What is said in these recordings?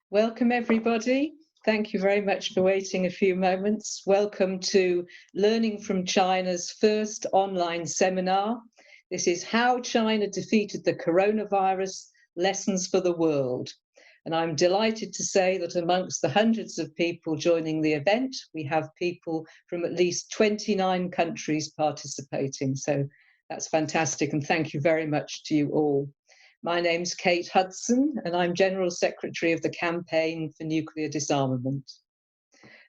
Welcome, everybody. Thank you very much for waiting a few moments. Welcome to Learning from China's first online seminar. This is How China Defeated the Coronavirus, Lessons for the World. And I'm delighted to say that amongst the hundreds of people joining the event, we have people from at least 29 countries participating. So that's fantastic, and thank you very much to you all. My name's Kate Hudson, and I'm General Secretary of the Campaign for Nuclear Disarmament.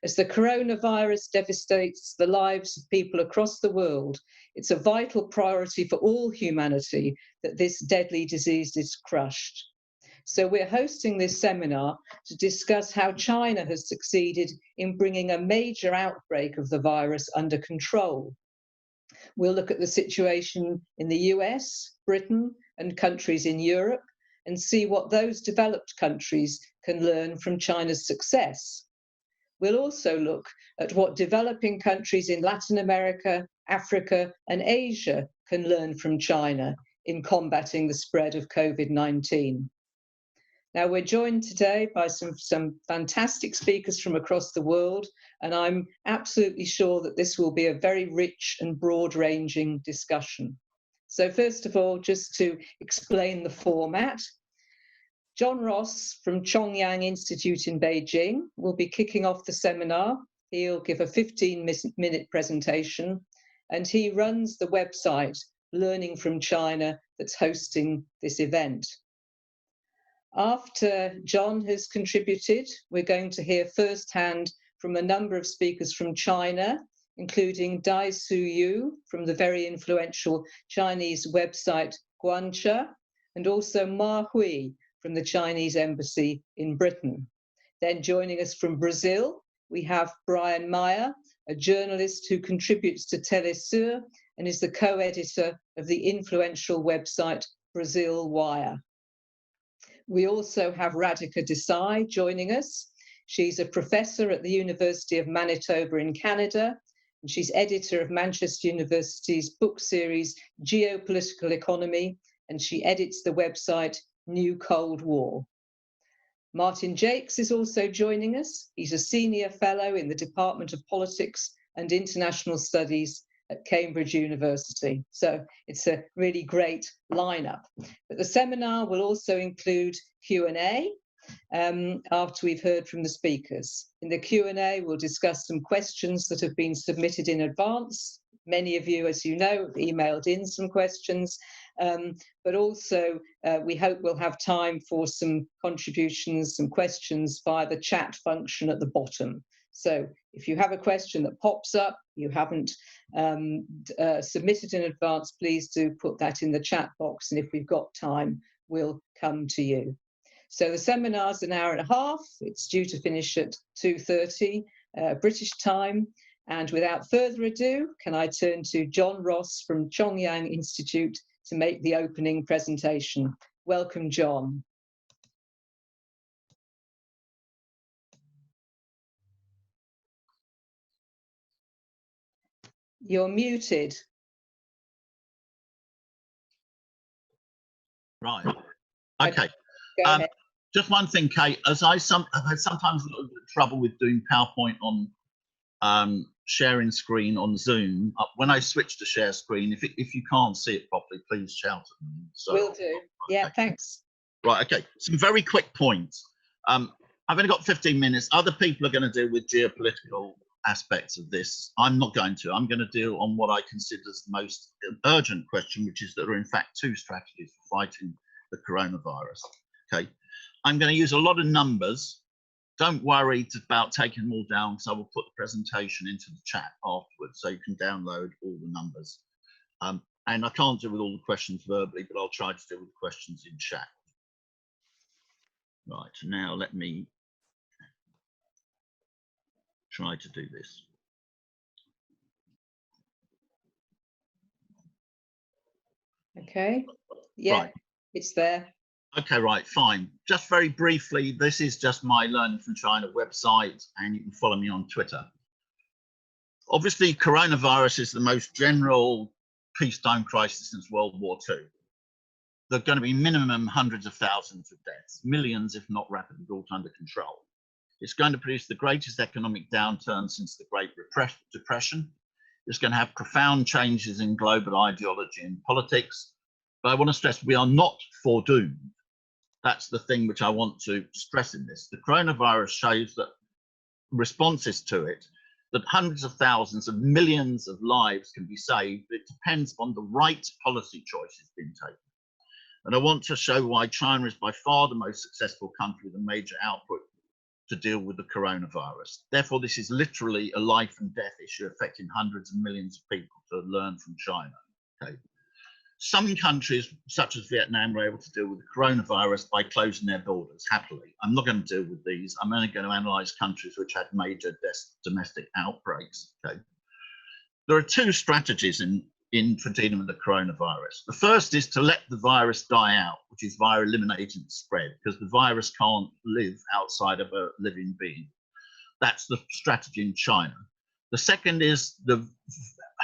As the coronavirus devastates the lives of people across the world, it's a vital priority for all humanity that this deadly disease is crushed. So we're hosting this seminar to discuss how China has succeeded in bringing a major outbreak of the virus under control. We'll look at the situation in the US, Britain, and countries in Europe, and see what those developed countries can learn from China's success. We'll also look at what developing countries in Latin America, Africa, and Asia can learn from China in combating the spread of COVID-19. Now, we're joined today by some fantastic speakers from across the world, and I'm absolutely sure that this will be a very rich and broad-ranging discussion. So first of all, just to explain the format, John Ross from Chongyang Institute in Beijing will be kicking off the seminar. He'll give a 15-minute presentation, and he runs the website Learning from China that's hosting this event. After John has contributed, we're going to hear firsthand from a number of speakers from China, including Dai Suyue from the very influential Chinese website Guancha, and also Ma Hui from the Chinese embassy in Britain. Then joining us from Brazil, we have Brian Mier, a journalist who contributes to Telesur and is the co-editor of the influential website Brasil Wire. We also have Radhika Desai joining us. She's a professor at the University of Manitoba in Canada, and she's editor of Manchester University's book series Geopolitical Economy, and she edits the website New Cold War. Martin Jacques is also joining us. He's a senior fellow in the Department of Politics and International Studies at Cambridge University. So it's a really great lineup. But the seminar will also include Q&A after we've heard from the speakers. In the Q&A, we'll discuss some questions that have been submitted in advance. Many of you, as you know, have emailed in some questions, but also we hope we'll have time for some contributions, some questions via the chat function at the bottom. So if you have a question that pops up, you haven't submitted in advance, please do put that in the chat box, and if we've got time, we'll come to you. So the seminar's an hour and a half. It's due to finish at 2:30 British time. And without further ado, can I turn to John Ross from Chongyang Institute to make the opening presentation. Welcome, John. You're muted. Right. Okay. Go ahead. Just one thing, Kate, as I've had sometimes a little bit of trouble with doing PowerPoint on sharing screen on Zoom. When I switch to share screen, if you can't see it properly, please shout at me. So, will do. Yeah, okay. Thanks. Right, okay. Some very quick points. I've only got 15 minutes. Other people are going to deal with geopolitical aspects of this. I'm not going to. I'm going to deal on what I consider as the most urgent question, which is that there are in fact two strategies for fighting the coronavirus. Okay. I'm going to use a lot of numbers. Don't worry about taking them all down, because I will put the presentation into the chat afterwards, so you can download all the numbers. And I can't deal with all the questions verbally, but I'll try to deal with the questions in chat. Right, now let me try to do this. Okay, yeah, right. It's there. Okay, right, fine. Just very briefly, this is just my Learning from China website, and you can follow me on Twitter. Obviously, coronavirus is the most general peacetime crisis since World War II. there are going to be minimum hundreds of thousands of deaths, millions if not rapidly brought under control. It's going to produce the greatest economic downturn since the Great Depression. It's going to have profound changes in global ideology and politics. But I want to stress we are not foredoomed. That's the thing which I want to stress in this. The coronavirus shows that responses to it, that hundreds of thousands of millions of lives can be saved. It depends on the right policy choices being taken. And I want to show why China is by far the most successful country with a major output to deal with the coronavirus. Therefore, this is literally a life and death issue affecting hundreds of millions of people to learn from China. Okay. Some countries, such as Vietnam, were able to deal with the coronavirus by closing their borders happily. I'm not going to deal with these. I'm only going to analyse countries which had major domestic outbreaks. Okay. There are two strategies for dealing with the coronavirus. The first is to let the virus die out, which is via eliminating the spread, because the virus can't live outside of a living being. That's the strategy in China. The second is the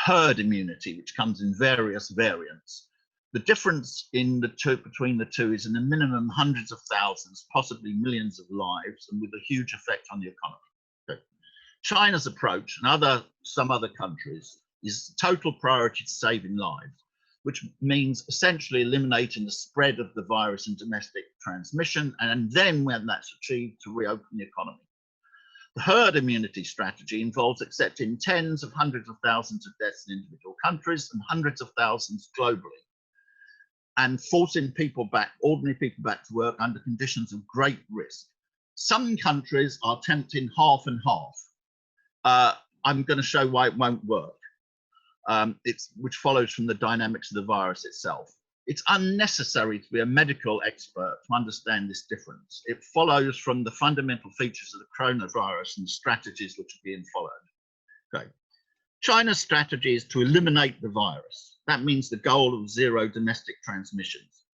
herd immunity, which comes in various variants. The difference in between the two is in a minimum hundreds of thousands, possibly millions of lives, and with a huge effect on the economy. Okay. China's approach, and some other countries, is total priority to saving lives, which means essentially eliminating the spread of the virus and domestic transmission, and then when that's achieved, to reopen the economy. The herd immunity strategy involves accepting tens of hundreds of thousands of deaths in individual countries and hundreds of thousands globally, and forcing people back, ordinary people back to work under conditions of great risk. Some countries are attempting half and half. I'm going to show why it won't work. Which follows from the dynamics of the virus itself. It's unnecessary to be a medical expert to understand this difference. It follows from the fundamental features of the coronavirus and strategies which are being followed. Okay. China's strategy is to eliminate the virus. That means the goal of zero domestic transmissions.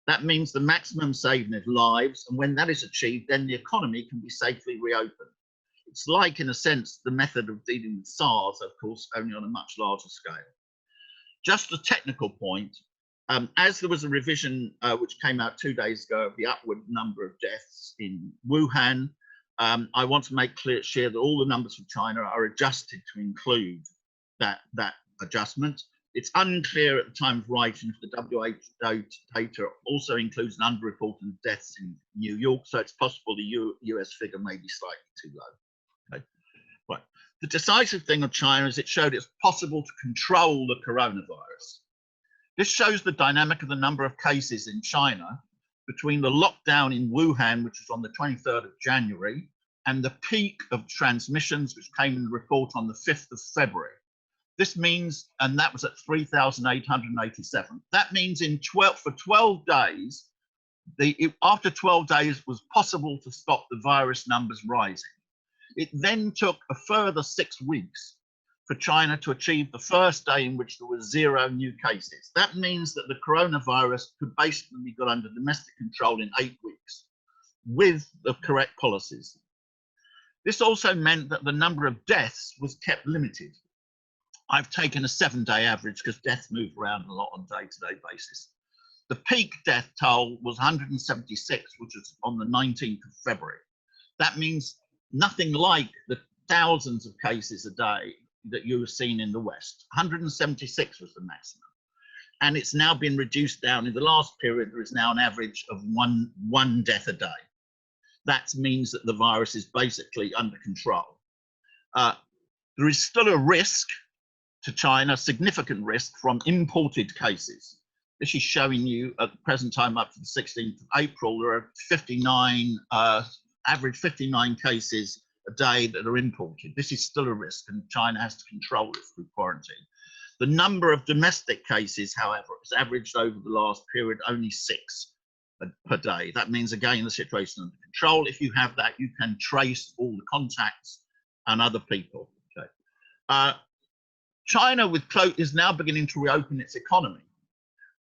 That means the maximum saving of lives, and when that is achieved, then the economy can be safely reopened. It's like, in a sense, the method of dealing with SARS, of course, only on a much larger scale. Just a technical point, as there was a revision which came out 2 days ago of the upward number of deaths in Wuhan, I want to make clear that all the numbers from China are adjusted to include that adjustment. It's unclear at the time of writing if the WHO data also includes an underreported deaths in New York, so it's possible the US figure may be slightly too low. Okay. Right. The decisive thing of China is it showed it's possible to control the coronavirus. This shows the dynamic of the number of cases in China between the lockdown in Wuhan, which was on the 23rd of January, and the peak of transmissions, which came in the report on the 5th of February. This means, and that was at 3,887. That means for 12 days, after 12 days, it was possible to stop the virus numbers rising. It then took a further 6 weeks for China to achieve the first day in which there were 0 new cases. That means that the coronavirus could basically be got under domestic control in 8 weeks with the correct policies. This also meant that the number of deaths was kept limited. I've taken a 7-day average because deaths move around a lot on a day-to-day basis. The peak death toll was 176, which was on the 19th of February. That means nothing like the thousands of cases a day that you have seen in the West. 176 was the maximum. And it's now been reduced down. In the last period, there is now an average of one death a day. That means that the virus is basically under control. There is still a risk to China, significant risk from imported cases. This is showing you at the present time up to the 16th of April, there are average 59 cases a day that are imported. This is still a risk, and China has to control it through quarantine. The number of domestic cases, however, has averaged over the last period only 6 per day. That means, again, the situation under control. If you have that, you can trace all the contacts and other people. Okay. China is now beginning to reopen its economy.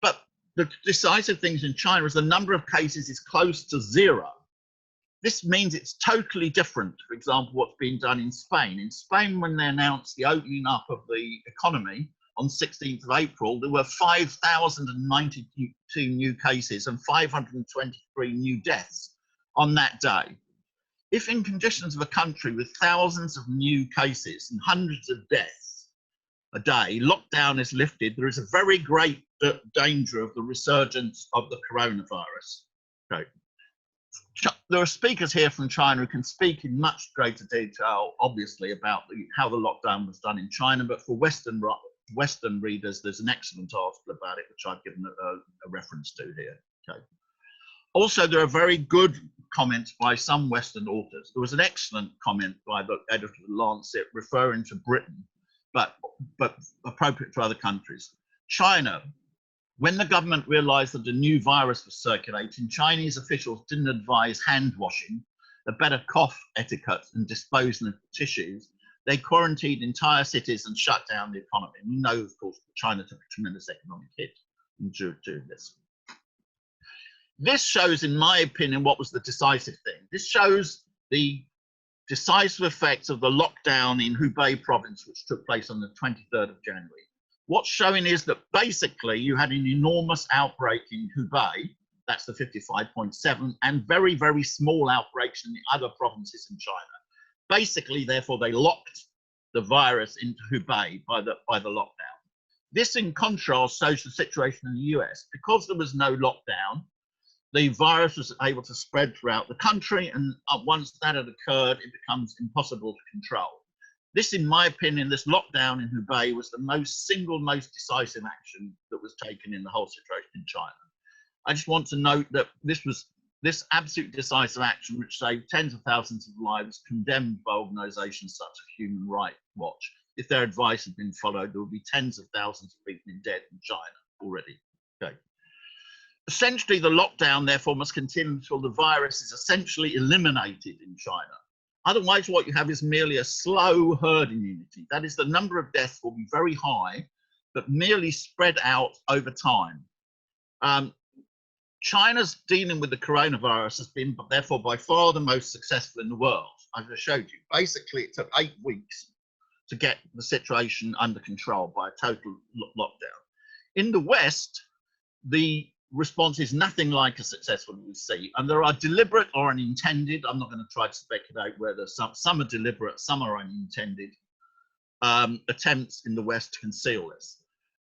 But the decisive things in China is the number of cases is close to 0. This means it's totally different, for example, what's been done in Spain. In Spain, when they announced the opening up of the economy on 16th of April, there were 5,092 new cases and 523 new deaths on that day. If in conditions of a country with thousands of new cases and hundreds of deaths a day, lockdown is lifted, there is a very great danger of the resurgence of the coronavirus. Okay. There are speakers here from China who can speak in much greater detail, obviously, about how the lockdown was done in China, but for Western readers, there's an excellent article about it, which I've given a reference to here. Okay. Also, there are very good comments by some Western authors. There was an excellent comment by the editor of The Lancet referring to Britain, but appropriate to other countries. China. When the government realized that a new virus was circulating, Chinese officials didn't advise hand washing, a better cough etiquette and disposing of tissues. They quarantined entire cities and shut down the economy. And we know, of course, that China took a tremendous economic hit due to this. This shows, in my opinion, what was the decisive thing. This shows the decisive effects of the lockdown in Hubei province, which took place on the 23rd of January. What's showing is that basically you had an enormous outbreak in Hubei, that's the 55.7, and very, very small outbreaks in the other provinces in China. Basically, therefore, they locked the virus into Hubei by the lockdown. This, in contrast, shows the situation in the US. Because there was no lockdown, the virus was able to spread throughout the country, and once that had occurred, it becomes impossible to control. This, in my opinion, this lockdown in Hubei was the most decisive action that was taken in the whole situation in China. I just want to note that this absolute decisive action, which saved tens of thousands of lives, condemned by organisations such as Human Rights Watch. If their advice had been followed, there would be tens of thousands of people dead in China already. Okay. Essentially, the lockdown, therefore, must continue until the virus is essentially eliminated in China. Otherwise, what you have is merely a slow herd immunity. That is, the number of deaths will be very high, but merely spread out over time. China's dealing with the coronavirus has been, therefore, by far the most successful in the world, as I showed you. Basically, it took 8 weeks to get the situation under control by a total lockdown. In the West, the response is nothing like as successful as we see, and there are deliberate or unintended, I'm not going to try to speculate whether some are deliberate, some are unintended, attempts in the West to conceal this.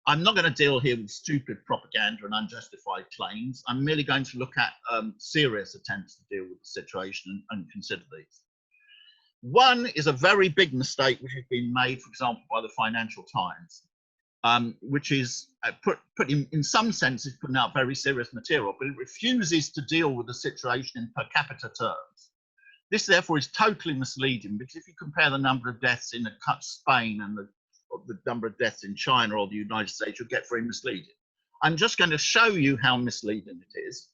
I'm not going to deal here with stupid propaganda and unjustified claims. I'm merely going to look at serious attempts to deal with the situation and consider these. One is a very big mistake which has been made, for example, by the Financial Times, which is in some sense is putting out very serious material, but it refuses to deal with the situation in per capita terms. This, therefore, is totally misleading, because if you compare the number of deaths in Spain and the number of deaths in China or the United States, you'll get very misleading. I'm just going to show you how misleading it is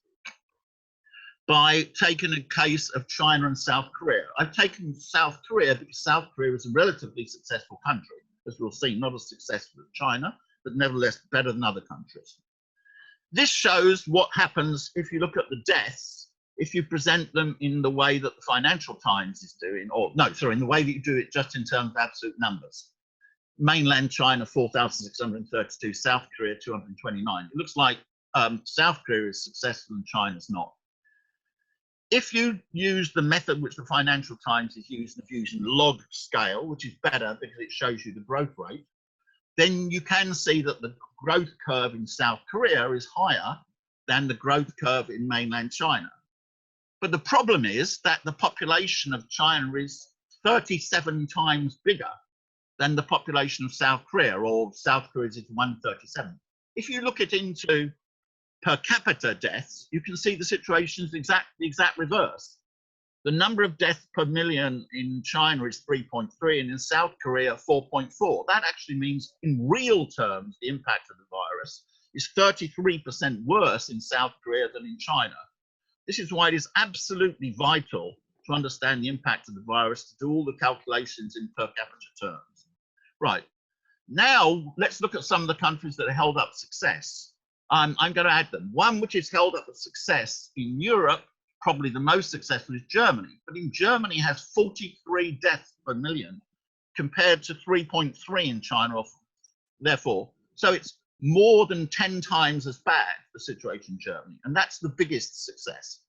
by taking a case of China and South Korea. I've taken South Korea because South Korea is a relatively successful country, as we'll see, not as successful as China, but nevertheless better than other countries. This shows what happens if you look at the deaths, if you present them in the way that the Financial Times is doing, or no, sorry, in the way that you do it just in terms of absolute numbers. Mainland China, 4,632, South Korea, 229. It looks like South Korea is successful and China's not. If you use the method which the Financial Times is using, log scale, which is better because it shows you the growth rate, then you can see that the growth curve in South Korea is higher than the growth curve in mainland China. But the problem is that the population of China is 37 times bigger than the population of South Korea, or South Korea's is 137. If you look into per capita deaths, you can see the situation is the exact reverse. The number of deaths per million in China is 3.3, and in South Korea, 4.4. That actually means, in real terms, the impact of the virus is 33% worse in South Korea than in China. This is why it is absolutely vital to understand the impact of the virus, to do all the calculations in per capita terms. Right, now let's look at some of the countries that are held up success. I'm going to add them. One which is held up with success in Europe, probably the most successful, is Germany. But in Germany has 43 deaths per million compared to 3.3 in China. Therefore, So it's more than 10 times as bad, the situation in Germany, and that's the biggest success.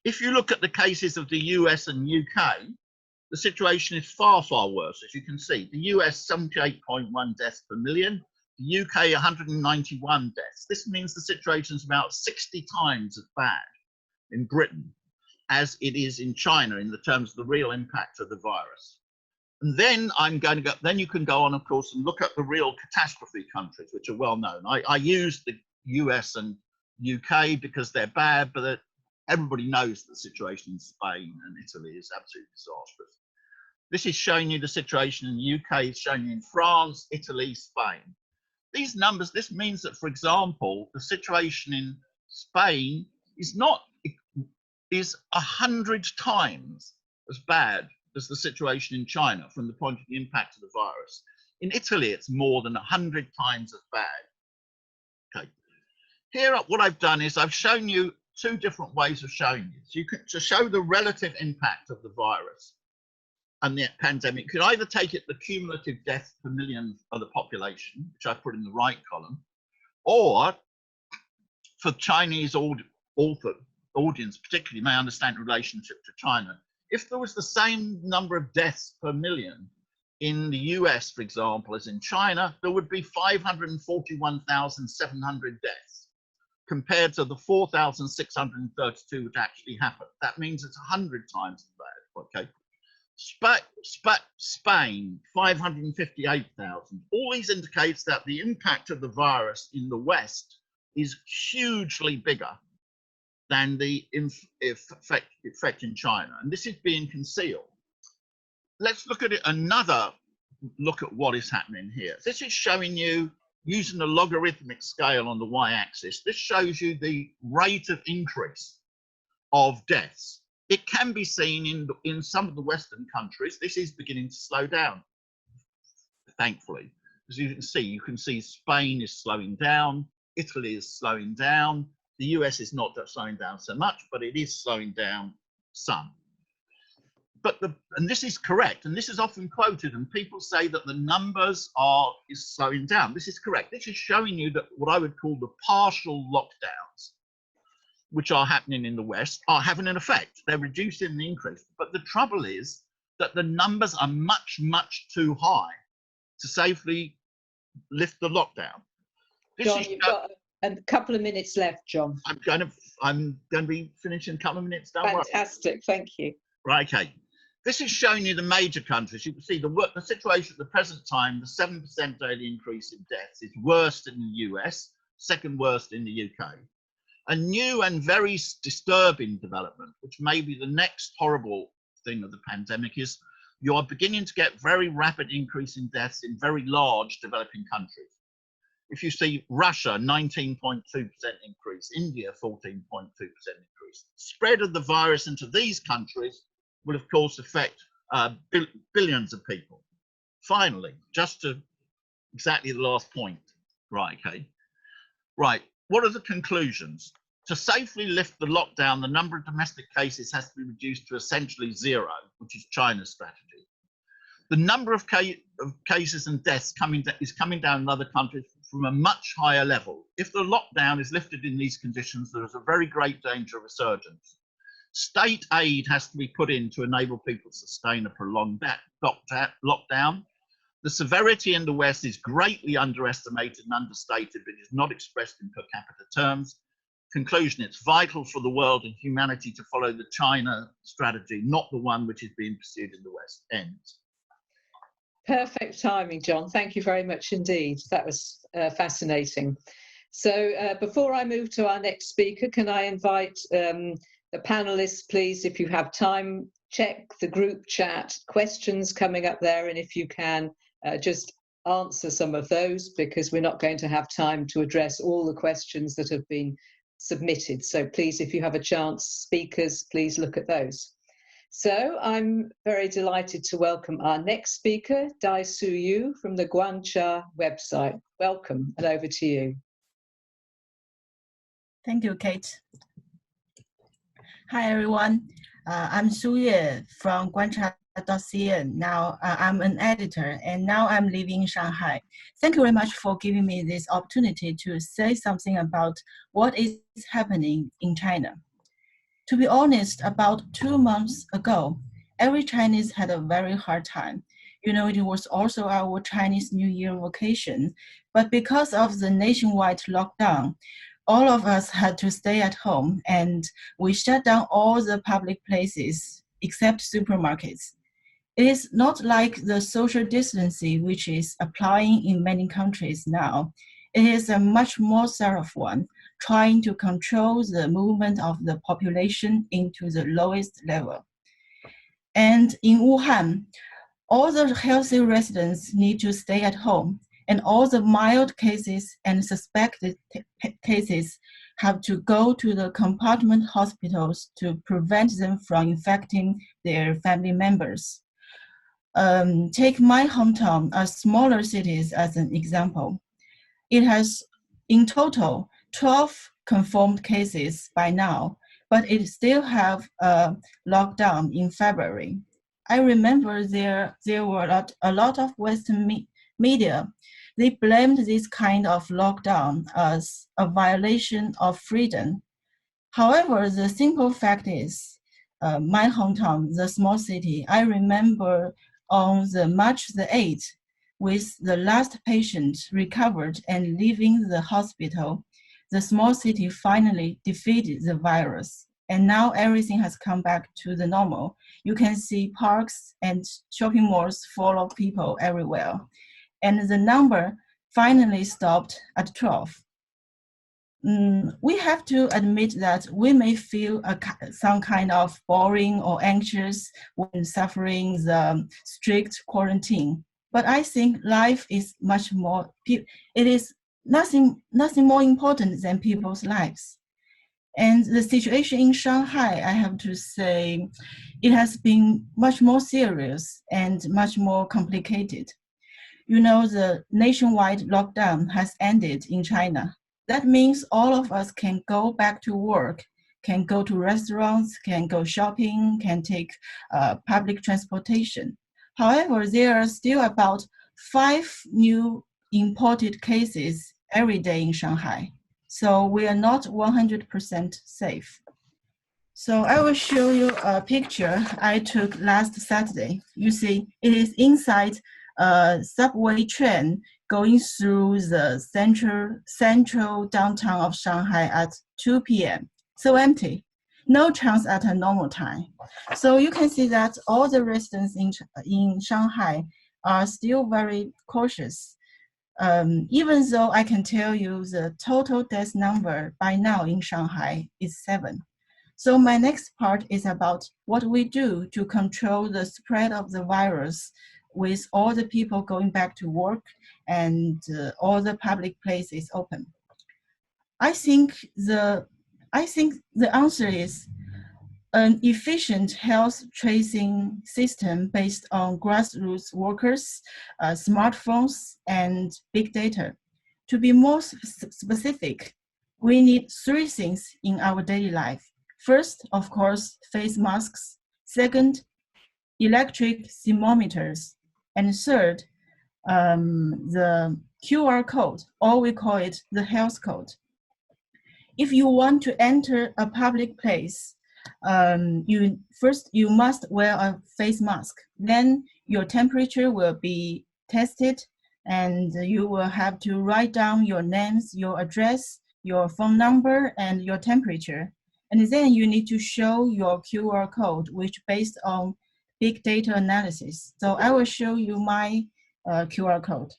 If you look at the cases of the US and UK, the situation is far, far worse, as you can see. The US, 78.1 deaths per million, the UK, 191 deaths. This means the situation is about 60 times as bad in Britain as it is in China in the terms of the real impact of the virus. And then then you can go on, of course, and look at the real catastrophe countries, which are well known. I use the US and UK because they're bad, but everybody knows the situation in Spain and Italy is absolutely disastrous. This is showing you the situation in the UK, it's showing you in France, Italy, Spain. These numbers, this means that, for example, the situation in Spain is 100 times as bad as the situation in China from the point of the impact of the virus. In Italy, it's more than 100 times as bad. Okay. Here, what I've done is I've shown you two different ways of showing this. You can, to show the relative impact of the virus and the pandemic, you could either take it the cumulative deaths per million of the population, which I put in the right column, or for Chinese audience, particularly may understand relationship to China, if there was the same number of deaths per million in the US, for example, as in China, there would be 541,700 deaths compared to the 4,632 which actually happened. That means it's 100 times as bad. Okay. Spain, 558,000. All these indicates that the impact of the virus in the West is hugely bigger than the effect in China, and this is being concealed. Let's look at it another look at what is happening here. This is showing you using a logarithmic scale on the y-axis. This shows you the rate of increase of deaths. It can be seen in some of the Western countries. This is beginning to slow down, thankfully. As you can see Spain is slowing down, Italy is slowing down, the US is not slowing down so much, but it is slowing down some. But and this is correct, and this is often quoted, and people say that the numbers is slowing down. This is correct. This is showing you that what I would call the partial lockdowns, which are happening in the West, are having an effect. They're reducing the increase. But the trouble is that the numbers are much, much too high to safely lift the lockdown. John, you've got a couple of minutes left, John. I'm going to be finishing in a couple of minutes. Fantastic, thank you. Right, okay. This is showing you the major countries. You can see the situation at the present time, the 7% daily increase in deaths is worst in the US, second worst in the UK. A new and very disturbing development, which may be the next horrible thing of the pandemic, is you are beginning to get very rapid increase in deaths in very large developing countries. If you see Russia, 19.2% increase, India, 14.2% increase. Spread of the virus into these countries will, of course, affect billions of people. Finally, just to exactly the last point. Right, okay. Right, what are the conclusions? To safely lift the lockdown, the number of domestic cases has to be reduced to essentially zero, which is China's strategy. The number of cases and deaths is coming down in other countries from a much higher level. If the lockdown is lifted in these conditions, there is a very great danger of resurgence. State aid has to be put in to enable people to sustain a prolonged lockdown. The severity in the West is greatly underestimated and understated, but is not expressed in per capita terms. Conclusion, it's vital for the world and humanity to follow the China strategy, not the one which is being pursued in the West. Ends. Perfect timing, John. Thank you very much indeed. That was fascinating. So before I move to our next speaker, can I invite the panelists, please, if you have time, check the group chat, questions coming up there, and if you can just answer some of those, because we're not going to have time to address all the questions that have been submitted. So please, if you have a chance, speakers, please look at those. So I'm very delighted to welcome our next speaker, Dai Suyue from the Guancha website. Welcome, and over to you. Thank you, Kate. Hi, everyone. I'm Suyue from Guancha.cn. Now I'm an editor, and now I'm living in Shanghai. Thank you very much for giving me this opportunity to say something about what is happening in China. To be honest, about 2 months ago, every Chinese had a very hard time. You know, it was also our Chinese New Year vacation, but because of the nationwide lockdown, all of us had to stay at home, and we shut down all the public places except supermarkets. It is not like the social distancing which is applying in many countries now. It is a much more serious one, trying to control the movement of the population into the lowest level. And in Wuhan, all the healthy residents need to stay at home, and all the mild cases and suspected cases have to go to the compartment hospitals to prevent them from infecting their family members. Take my hometown, a smaller city, as an example. It has, in total, 12 confirmed cases by now, but it still have a lockdown in February. I remember there were a lot of Western media. They blamed this kind of lockdown as a violation of freedom. However, the simple fact is, my hometown, the small city, I remember on the March the 8th, with the last patient recovered and leaving the hospital, the small city finally defeated the virus. And now everything has come back to the normal. You can see parks and shopping malls full of people everywhere. And the number finally stopped at 12. We have to admit that we may feel some kind of boring or anxious when suffering the strict quarantine. But I think life is much more, it is nothing more important than people's lives. And the situation in Shanghai, I have to say, it has been much more serious and much more complicated. You know, the nationwide lockdown has ended in China. That means all of us can go back to work, can go to restaurants, can go shopping, can take public transportation. However, there are still about 5 new imported cases every day in Shanghai. So we are not 100% safe. So I will show you a picture I took last Saturday. You see, it is inside a subway train going through the central downtown of Shanghai at 2 p.m. So empty, no chance at a normal time. So you can see that all the residents in Shanghai are still very cautious. Even though I can tell you the total death number by now in Shanghai is 7. So my next part is about what we do to control the spread of the virus with all the people going back to work and all the public places open. I think the answer is an efficient health tracing system based on grassroots workers, smartphones, and big data. To be more specific, we need 3 things in our daily life. First, of course, face masks. Second, electric thermometers. And third, the QR code, or we call it the health code. If you want to enter a public place, you must wear a face mask. Then your temperature will be tested, and you will have to write down your names, your address, your phone number, and your temperature. And then you need to show your QR code, which based on big data analysis. So I will show you my QR code.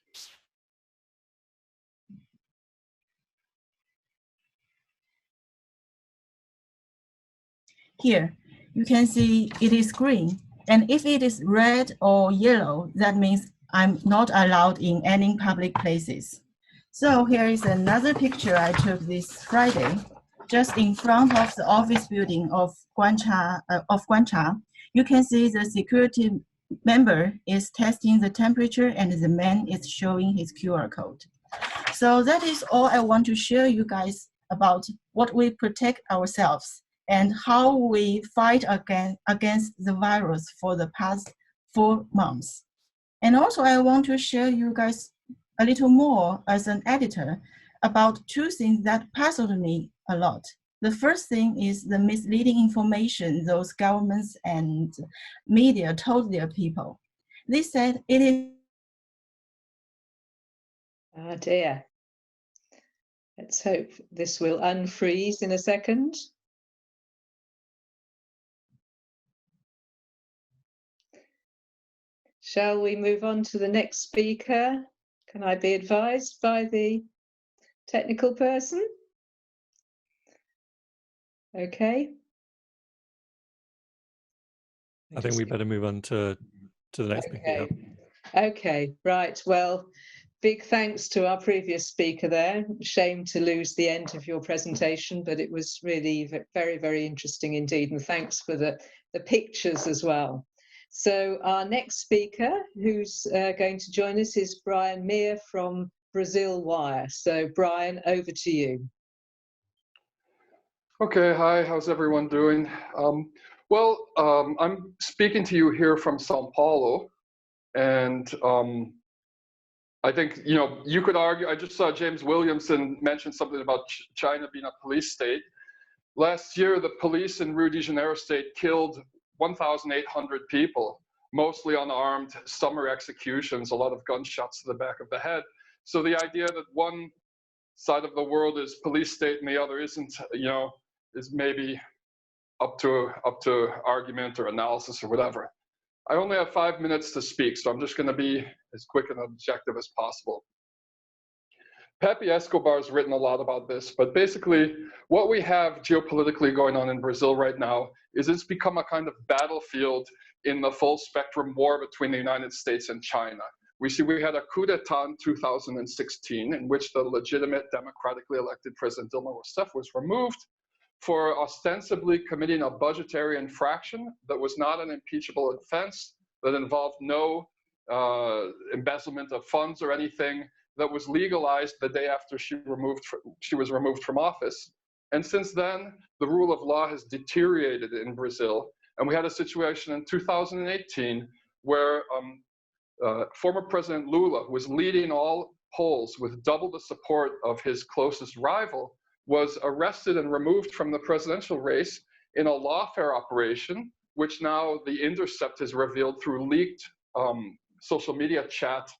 Here, you can see it is green. And if it is red or yellow, that means I'm not allowed in any public places. So here is another picture I took this Friday, just in front of the office building of Guancha. You can see the security member is testing the temperature and the man is showing his QR code. So that is all I want to share you guys about what we protect ourselves and how we fight against the virus for the past 4 months. And also I want to share you guys a little more as an editor about 2 things that puzzled me a lot. The first thing is the misleading information those governments and media told their people. They said it is. Oh dear. Let's hope this will unfreeze in a second. Shall we move on to the next speaker? Can I be advised by the technical person? Okay. I think we better move on to the next speaker. Okay, right. Well, big thanks to our previous speaker there. Shame to lose the end of your presentation, but it was really very, very interesting indeed. And thanks for the pictures as well. So our next speaker who's going to join us is Brian Mier from Brasil Wire. So Brian, over to you. Okay, hi, how's everyone doing? I'm speaking to you here from Sao Paulo, and I think, you could argue, I just saw James Williamson mention something about China being a police state. Last year, the police in Rio de Janeiro state killed 1,800 people, mostly unarmed, summer executions, a lot of gunshots to the back of the head. So the idea that one side of the world is police state and the other isn't, is maybe up to argument or analysis or whatever. I only have 5 minutes to speak, so I'm just going to be as quick and objective as possible. Pepe Escobar's written a lot about this, but basically what we have geopolitically going on in Brazil right now is it's become a kind of battlefield in the full spectrum war between the United States and China. We had a coup d'etat in 2016 in which the legitimate democratically elected President Dilma Rousseff was removed for ostensibly committing a budgetary infraction that was not an impeachable offense, that involved no embezzlement of funds or anything, that was legalized the day after she was removed from office. And since then, the rule of law has deteriorated in Brazil. And we had a situation in 2018 where former President Lula, who was leading all polls with double the support of his closest rival, was arrested and removed from the presidential race in a lawfare operation, which now The Intercept has revealed through leaked social media chat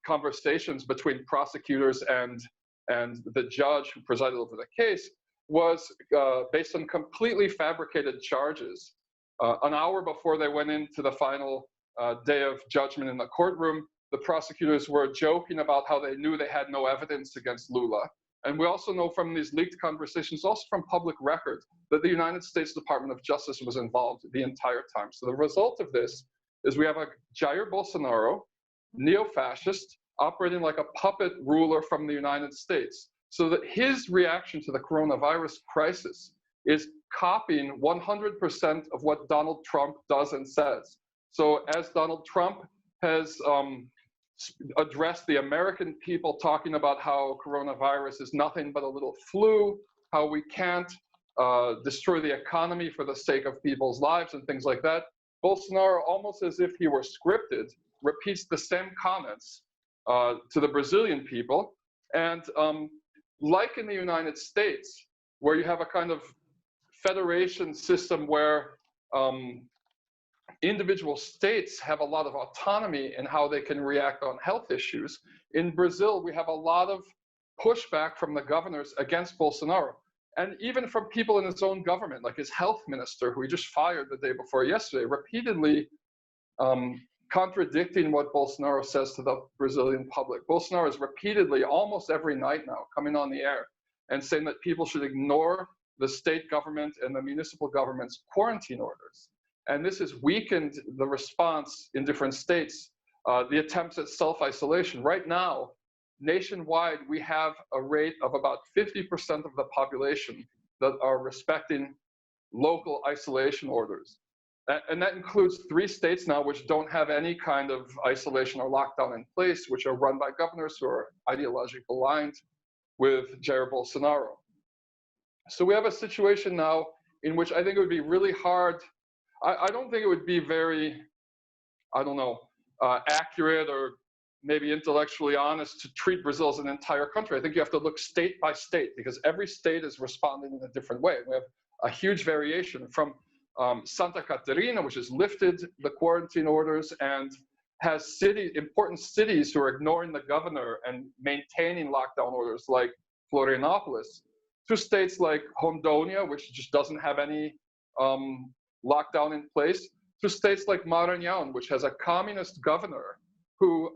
conversations between prosecutors and the judge who presided over the case, was based on completely fabricated charges. An hour before they went into the final day of judgment in the courtroom, the prosecutors were joking about how they knew they had no evidence against Lula. And we also know from these leaked conversations, also from public record, that the United States Department of Justice was involved the entire time. So the result of this is we have a Jair Bolsonaro, neo-fascist, operating like a puppet ruler from the United States. So that his reaction to the coronavirus crisis is copying 100% of what Donald Trump does and says. So as Donald Trump has addressed the American people talking about how coronavirus is nothing but a little flu, how we can't destroy the economy for the sake of people's lives and things like that, Bolsonaro, almost as if he were scripted, repeats the same comments to the Brazilian people. And like in the United States, where you have a kind of federation system where individual states have a lot of autonomy in how they can react on health issues, in Brazil, we have a lot of pushback from the governors against Bolsonaro. And even from people in his own government, like his health minister, who he just fired the day before yesterday, repeatedly contradicting what Bolsonaro says to the Brazilian public. Bolsonaro is repeatedly, almost every night now, coming on the air and saying that people should ignore the state government and the municipal government's quarantine orders. And this has weakened the response in different states, the attempts at self-isolation. Right now, nationwide, we have a rate of about 50% of the population that are respecting local isolation orders. And that includes 3 states now which don't have any kind of isolation or lockdown in place, which are run by governors who are ideologically aligned with Jair Bolsonaro. So we have a situation now in which I think it would be really hard. I don't think it would be very, I don't know, accurate or maybe intellectually honest to treat Brazil as an entire country. I think you have to look state by state, because every state is responding in a different way. We have a huge variation from Santa Catarina, which has lifted the quarantine orders and has important cities who are ignoring the governor and maintaining lockdown orders, like Florianopolis, to states like Rondônia, which just doesn't have any lockdown in place, to states like Maranhão, which has a communist governor who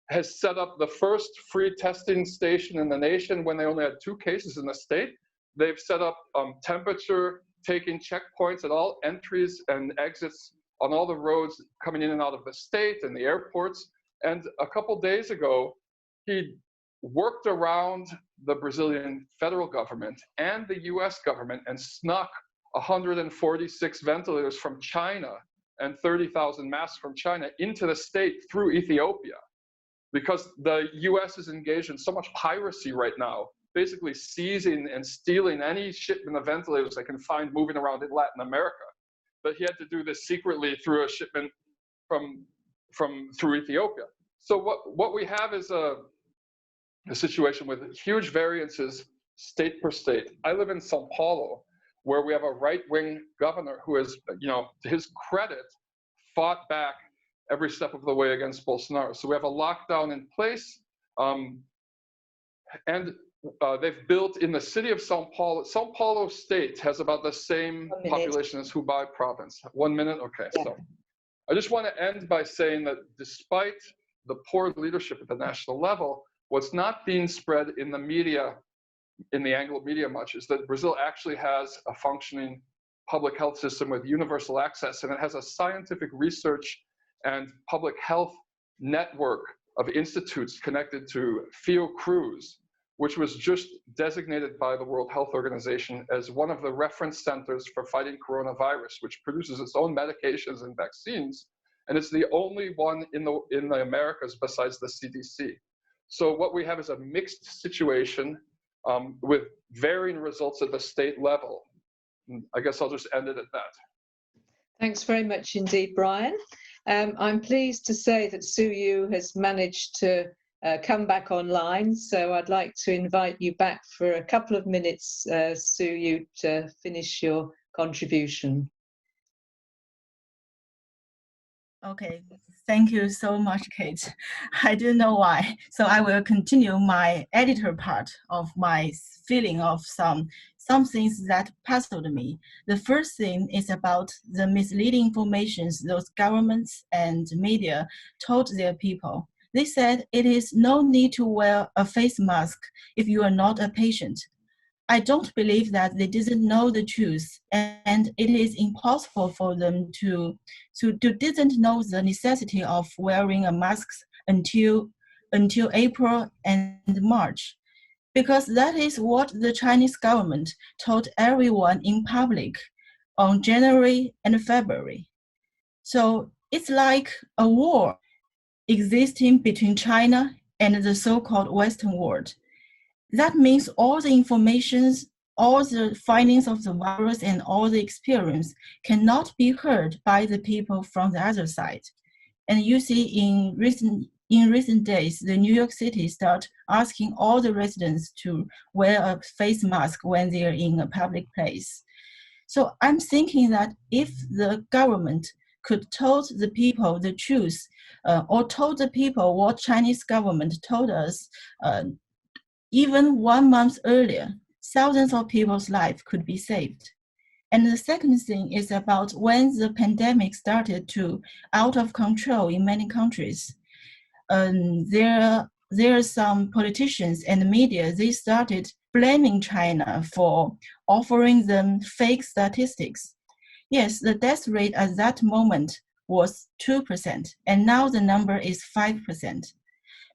has set up the first free testing station in the nation when they only had 2 cases in the state. They've set up temperature taking checkpoints at all entries and exits on all the roads coming in and out of the state and the airports. And a couple days ago, he worked around the Brazilian federal government and the US government and snuck 146 ventilators from China and 30,000 masks from China into the state through Ethiopia, because the US is engaged in so much piracy right now, basically seizing and stealing any shipment of ventilators they can find moving around in Latin America. But he had to do this secretly through a shipment through Ethiopia. So what we have is a situation with huge variances state per state. I live in Sao Paulo, where we have a right-wing governor who has, to his credit, fought back every step of the way against Bolsonaro. So we have a lockdown in place, and they've built in the city of Sao Paulo state has about the same population as Hubei province. 1 minute, okay. Yeah. So I just want to end by saying that despite the poor leadership at the national level, what's not being spread in the media, in the Anglo media much, is that Brazil actually has a functioning public health system with universal access, and it has a scientific research and public health network of institutes connected to Fiocruz, which was just designated by the World Health Organization as one of the reference centers for fighting coronavirus, which produces its own medications and vaccines, and it's the only one in the Americas besides the CDC. So what we have is a mixed situation with varying results at the state level. I guess I'll just end it at that. Thanks very much indeed, Brian. I'm pleased to say that Suyue has managed to come back online, so I'd like to invite you back for a couple of minutes, Suyue, to finish your contribution. Okay, thank you so much, Kate. I don't know why, so I will continue my editor part of my feeling of some things that puzzled me. The first thing is about the misleading information those governments and media told their people. They said it is no need to wear a face mask if you are not a patient. I don't believe that they didn't know the truth, and it is impossible for them to didn't know the necessity of wearing a mask until April and March, because that is what the Chinese government told everyone in public on January and February. So it's like a war existing between China and the so-called Western world. That means all the information, all the findings of the virus and all the experience cannot be heard by the people from the other side. And you see in recent days, the New York City start asking all the residents to wear a face mask when they are in a public place. So I'm thinking that if the government could told the people the truth, or told the people what Chinese government told us, even 1 month earlier, thousands of people's lives could be saved. And the second thing is about when the pandemic started to out of control in many countries. There are some politicians and the media, they started blaming China for offering them fake statistics. Yes, the death rate at that moment was 2%, and now the number is 5%.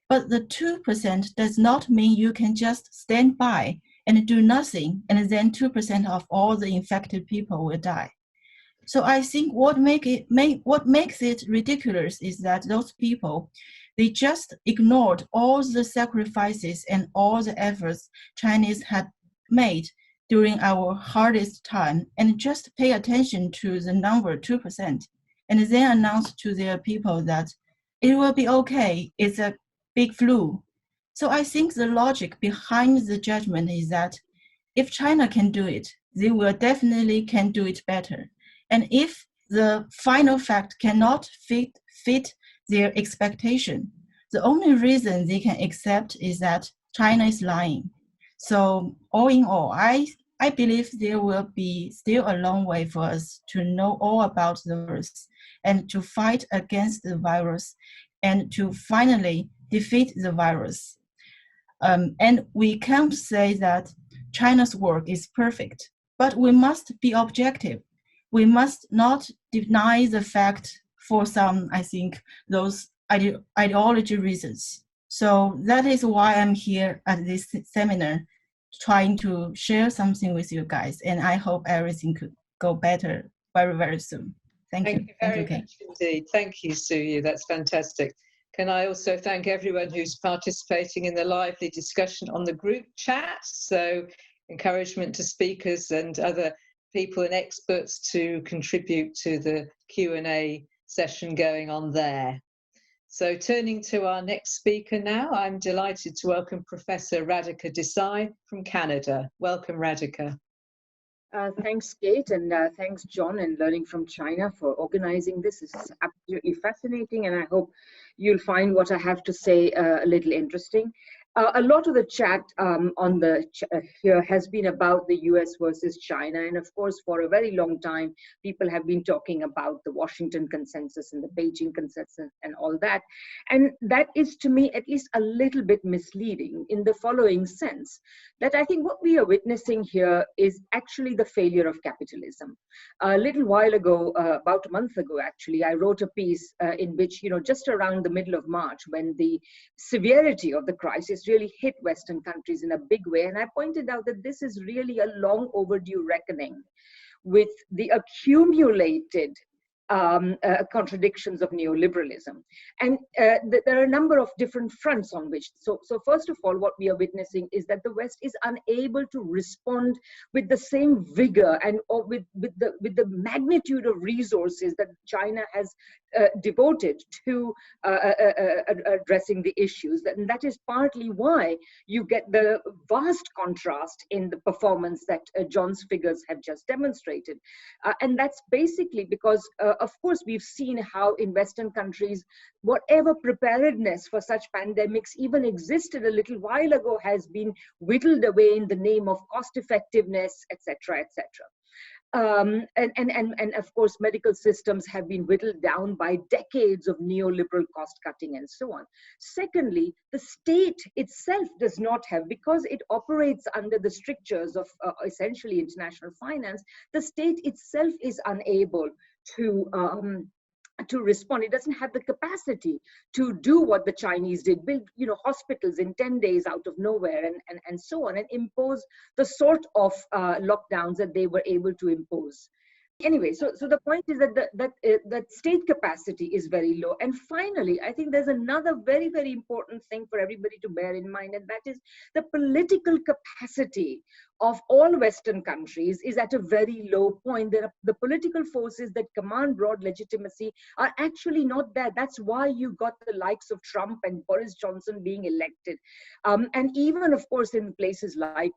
But the 2% does not mean you can just stand by and do nothing, and then 2% of all the infected people will die. So I think what makes it ridiculous is that those people, they just ignored all the sacrifices and all the efforts Chinese had made during our hardest time and just pay attention to the number 2% and then announce to their people that it will be okay, it's a big flu. So I think the logic behind the judgment is that if China can do it, they will definitely can do it better. And if the final fact cannot fit their expectation, the only reason they can accept is that China is lying. So all in all, I believe there will be still a long way for us to know all about the virus and to fight against the virus and to finally defeat the virus. And we can't say that China's work is perfect, but we must be objective. We must not deny the fact for some, I think, those ideology reasons. So that is why I'm here at this seminar, trying to share something with you guys. And I hope everything could go better very, very soon. Thank you. Thank you very much indeed. Thank you, Suyue. That's fantastic. Can I also thank everyone who's participating in the lively discussion on the group chat? So encouragement to speakers and other people and experts to contribute to the Q&A session going on there. So turning to our next speaker now, I'm delighted to welcome Professor Radhika Desai from Canada. Welcome, Radhika. Thanks, Kate, and thanks, John and Learning from China for organizing this. This is absolutely fascinating, and I hope you'll find what I have to say a little interesting. A lot of the chat on the here has been about the US versus China. And of course, for a very long time, people have been talking about the Washington consensus and the Beijing consensus and all that. And that is, to me, at least a little bit misleading in the following sense, that I think what we are witnessing here is actually the failure of capitalism. A little while ago, about a month ago, actually, I wrote a piece in which, just around the middle of March, when the severity of the crisis really hit Western countries in a big way. And I pointed out that this is really a long overdue reckoning with the accumulated contradictions of neoliberalism. And there are a number of different fronts on which. So first of all, what we are witnessing is that the West is unable to respond with the same vigor and or with the magnitude of resources that China has devoted to addressing the issues. And that is partly why you get the vast contrast in the performance that John's figures have just demonstrated. And that's basically because of course, we've seen how in Western countries, whatever preparedness for such pandemics even existed a little while ago has been whittled away in the name of cost effectiveness, etc., etc. And of course, medical systems have been whittled down by decades of neoliberal cost cutting and so on. Secondly, the state itself does not have, because it operates under the strictures of essentially international finance, the state itself is unable to respond. It doesn't have the capacity to do what the Chinese did, build hospitals in 10 days out of nowhere and so on, and impose the sort of lockdowns that they were able to impose. Anyway, so the point is that state capacity is very low. And finally, I think there's another very, very important thing for everybody to bear in mind, and that is the political capacity of all Western countries is at a very low point. The political forces that command broad legitimacy are actually not there. That's why you got the likes of Trump and Boris Johnson being elected. And even, of course, in places like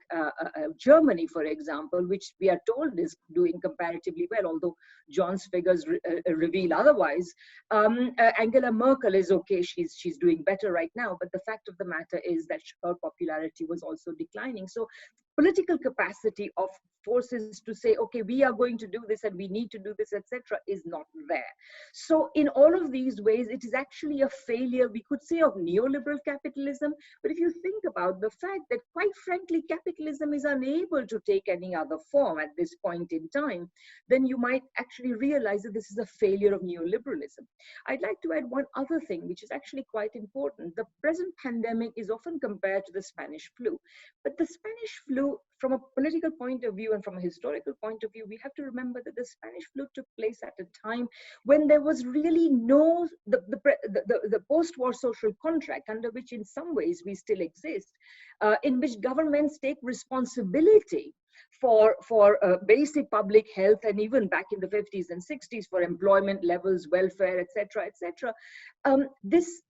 Germany, for example, which we are told is doing comparatively well, although John's figures reveal otherwise. Angela Merkel is okay. She's doing better right now. But the fact of the matter is that her popularity was also declining. So political capacity of forces to say, okay, we are going to do this and we need to do this, etc., is not there. So in all of these ways, it is actually a failure, we could say, of neoliberal capitalism. But if you think about the fact that, quite frankly, capitalism is unable to take any other form at this point in time, then you might actually realize that this is a failure of neoliberalism. I'd like to add one other thing, which is actually quite important. The present pandemic is often compared to the Spanish flu, but the Spanish flu, from a political point of view and from a historical point of view, we have to remember that the Spanish flu took place at a time when there was really no, the post-war social contract under which in some ways we still exist, in which governments take responsibility for basic public health, and even back in the 50s and 60s for employment levels, welfare, etc., etc. This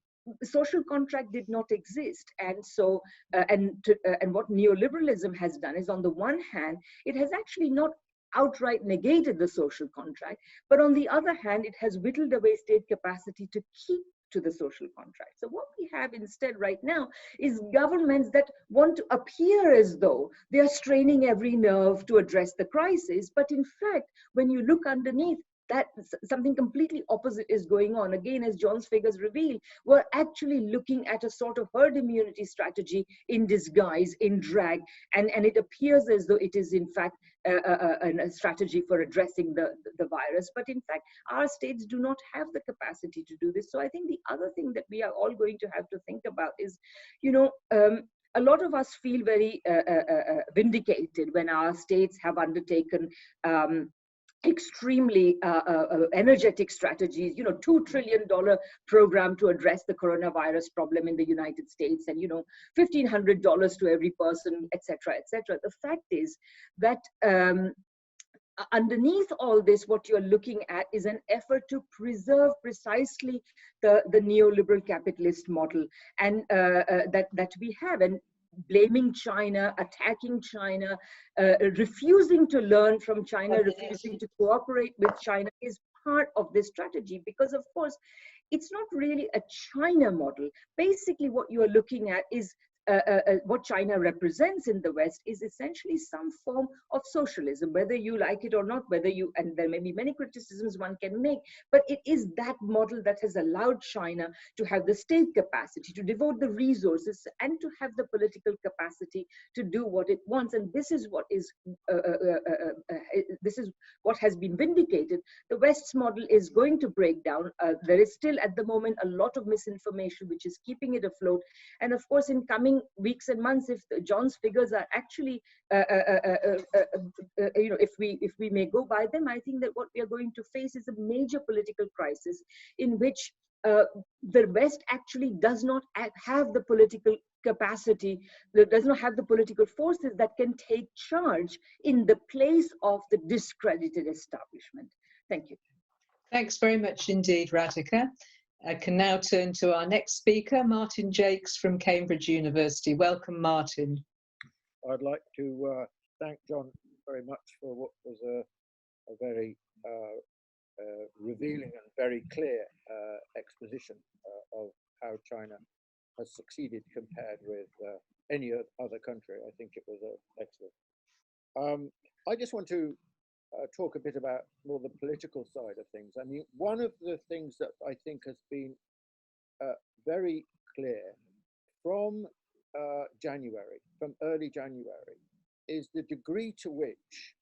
social contract did not exist, and so and what neoliberalism has done is, on the one hand, it has actually not outright negated the social contract, but on the other hand, it has whittled away state capacity to keep to the social contract. So what we have instead right now is governments that want to appear as though they are straining every nerve to address the crisis, but in fact, when you look underneath, that something completely opposite is going on. Again, as John's figures reveal, we're actually looking at a sort of herd immunity strategy in disguise, in drag, and it appears as though it is in fact a strategy for addressing the virus. But in fact, our states do not have the capacity to do this. So I think the other thing that we are all going to have to think about is, a lot of us feel very vindicated when our states have undertaken extremely energetic strategies, $2 trillion program to address the coronavirus problem in the United States, and $1,500 to every person, etc., etc. The fact is that underneath all this, what you're looking at is an effort to preserve precisely the neoliberal capitalist model and that we have, and blaming China, attacking China, refusing to learn from China, refusing to cooperate with China is part of this strategy, because of course it's not really a China model. Basically what you are looking at is what China represents in the West is essentially some form of socialism, whether you like it or not, and there may be many criticisms one can make, but it is that model that has allowed China to have the state capacity, to devote the resources, and to have the political capacity to do what it wants. And this is what has been vindicated. The West's model is going to break down. There is still at the moment a lot of misinformation which is keeping it afloat, and of course in coming weeks and months, if John's figures are actually, if we may go by them, I think that what we are going to face is a major political crisis in which the West actually does not have the political capacity, does not have the political forces that can take charge in the place of the discredited establishment. Thank you. Thanks very much indeed, Radhika. I can now turn to our next speaker, Martin Jacques from Cambridge University. Welcome, Martin. I'd like to thank John very much for what was a very revealing and very clear exposition of how China has succeeded compared with any other country. I think it was excellent. I just want to talk a bit about more the political side of things. I mean, one of the things that I think has been very clear from early January, is the degree to which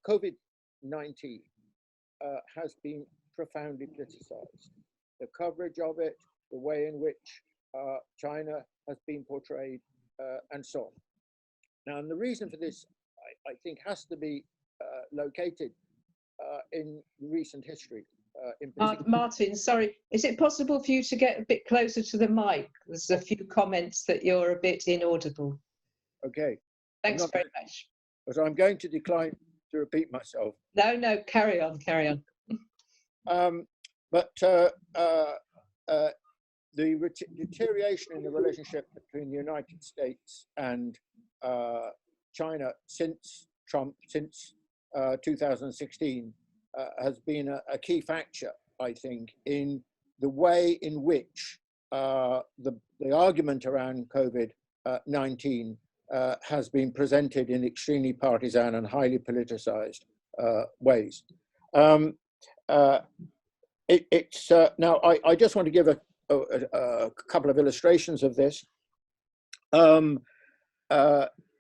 COVID-19 has been profoundly politicized. The coverage of it, the way in which China has been portrayed, and so on. Now, and the reason for this, I think, has to be located in recent history. Martin, sorry, is it possible for you to get a bit closer to the mic? There's a few comments that you're a bit inaudible. Okay. Thanks very much. But I'm going to decline to repeat myself. No, carry on, carry on. The deterioration in the relationship between the United States and China since Trump, since 2016, has been a key factor, I think, in the way in which the argument around COVID-19 has been presented in extremely partisan and highly politicized ways. Now, I just want to give a couple of illustrations of this.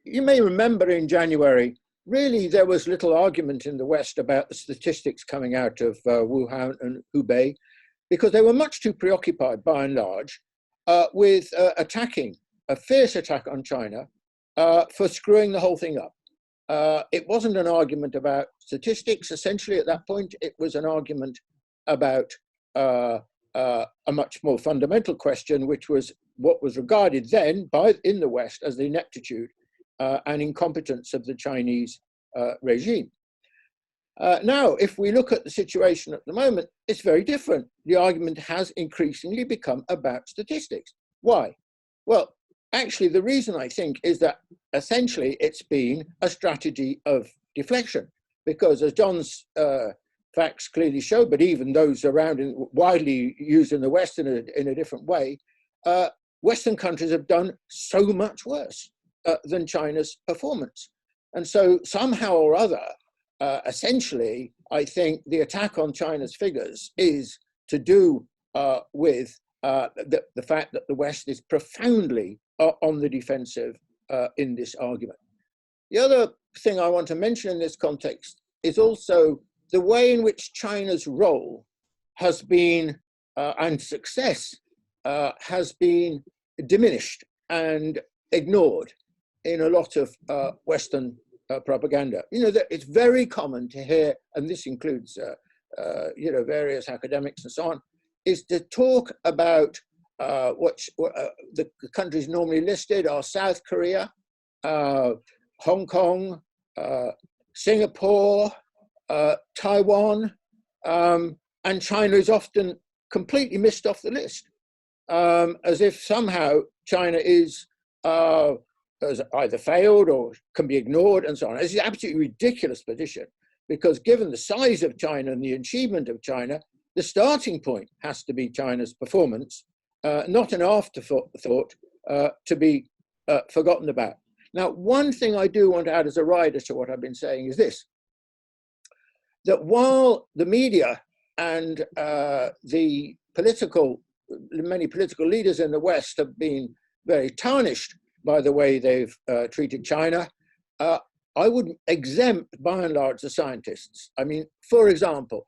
You may remember in January, really there was little argument in the West about the statistics coming out of Wuhan and Hubei, because they were much too preoccupied, by and large, with attacking, a fierce attack on China for screwing the whole thing up. It wasn't an argument about statistics. Essentially, at that point, it was an argument about a much more fundamental question, which was what was regarded then in the West as the ineptitude and incompetence of the Chinese regime. Now, if we look at the situation at the moment, it's very different. The argument has increasingly become about statistics. Why? Well, actually, the reason I think is that essentially it's been a strategy of deflection, because as John's facts clearly show, but even those around widely used in the West in a different way, Western countries have done so much worse than China's performance. And so somehow or other, essentially, I think the attack on China's figures is to do with the fact that the West is profoundly on the defensive in this argument. The other thing I want to mention in this context is also the way in which China's role has been, and success has been diminished and ignored in a lot of Western propaganda. You know, that it's very common to hear, and this includes, you know, various academics and so on, is to talk about what the countries normally listed are South Korea, Hong Kong, Singapore, Taiwan, and China is often completely missed off the list, as if somehow China is has either failed or can be ignored and so on. It's an absolutely ridiculous position, because given the size of China and the achievement of China, the starting point has to be China's performance, not an afterthought to be forgotten about. Now, one thing I do want to add as a rider to what I've been saying is this, that while the media and the many political leaders in the West have been very tarnished by the way they've treated China, I would exempt, by and large, the scientists. I mean, for example,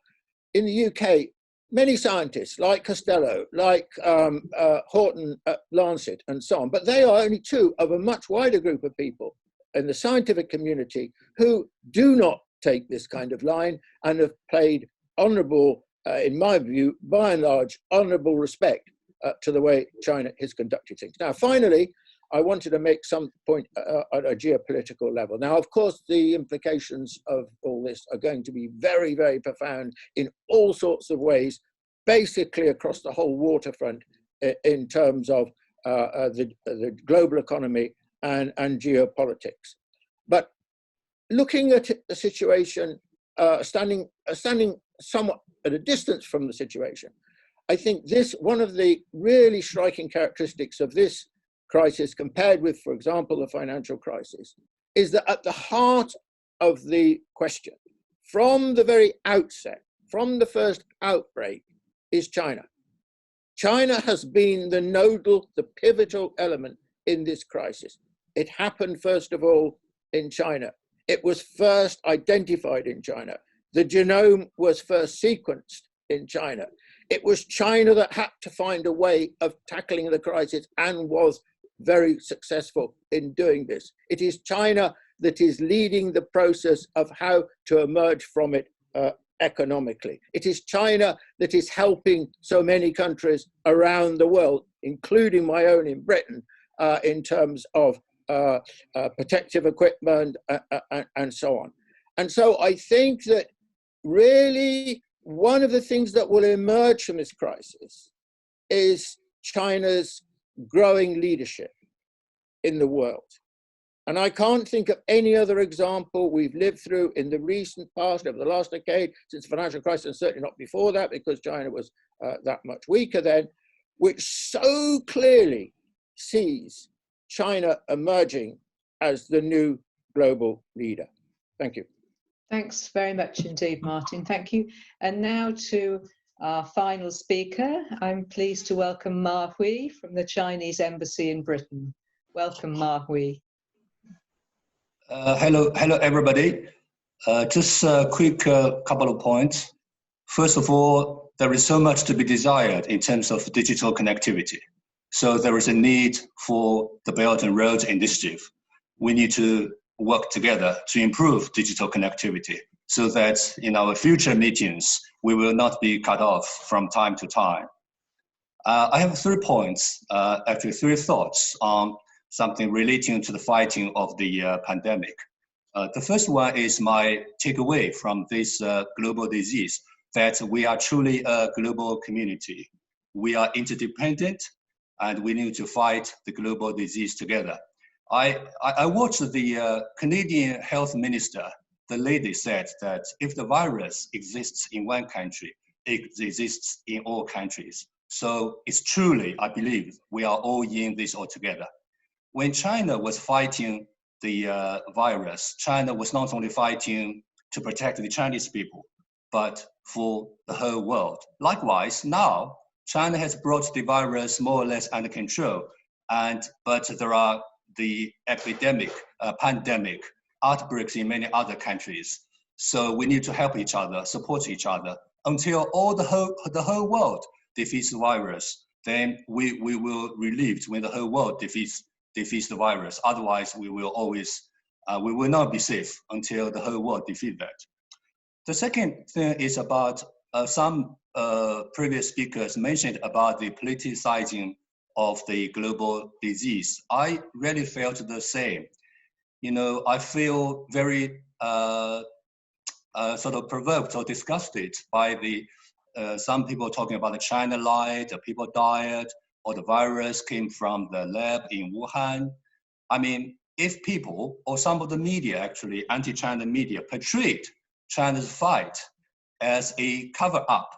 in the UK, many scientists like Costello, like Horton at Lancet and so on, but they are only two of a much wider group of people in the scientific community who do not take this kind of line and have paid honourable, in my view, by and large, honourable respect to the way China has conducted things. Now, finally, I wanted to make some point at a geopolitical level. Now, of course, the implications of all this are going to be very, very profound in all sorts of ways, basically across the whole waterfront in terms of the global economy and geopolitics. But looking at the situation, standing somewhat at a distance from the situation, I think one of the really striking characteristics of this crisis compared with, for example, the financial crisis, is that at the heart of the question, from the very outset, from the first outbreak, is China. China has been the nodal, the pivotal element in this crisis. It happened, first of all, in China. It was first identified in China. The genome was first sequenced in China. It was China that had to find a way of tackling the crisis and was very successful in doing this. It is China that is leading the process of how to emerge from it economically. It is China that is helping so many countries around the world, including my own in Britain, in terms of protective equipment and so on. And so I think that really one of the things that will emerge from this crisis is China's growing leadership in the world. And I can't think of any other example we've lived through in the recent past, over the last decade, since the financial crisis, and certainly not before that, because China was that much weaker then, which so clearly sees China emerging as the new global leader. Thank you. Thanks very much indeed, Martin. Thank you. And now to our final speaker. I'm pleased to welcome Ma Hui from the Chinese Embassy in Britain. Welcome, Ma Hui. Hello, everybody. Just a quick couple of points. First of all, there is so much to be desired in terms of digital connectivity. So there is a need for the Belt and Road Initiative. We need to work together to improve digital connectivity so that in our future meetings, we will not be cut off from time to time. I have 3 points, actually 3 thoughts on something relating to the fighting of the pandemic. The first one is my takeaway from this global disease, that we are truly a global community. We are interdependent, and we need to fight the global disease together. I watched the Canadian health minister. The lady said that if the virus exists in one country, it exists in all countries. So it's truly, I believe, we are all in this all together. When China was fighting the virus, China was not only fighting to protect the Chinese people, but for the whole world. Likewise, now, China has brought the virus more or less under control, but there are the epidemic, pandemic, outbreaks in many other countries. So we need to help each other, support each other, until the whole world defeats the virus. Then we will relieve when the whole world defeats the virus. Otherwise, we will not be safe until the whole world defeats that. The second thing is about some previous speakers mentioned about the politicizing of the global disease. I really felt the same. You know, I feel very sort of provoked or disgusted by the some people talking about the China lied, the people died, or the virus came from the lab in Wuhan. I mean, if people or some of the media, actually anti-China media, portrayed China's fight as a cover-up,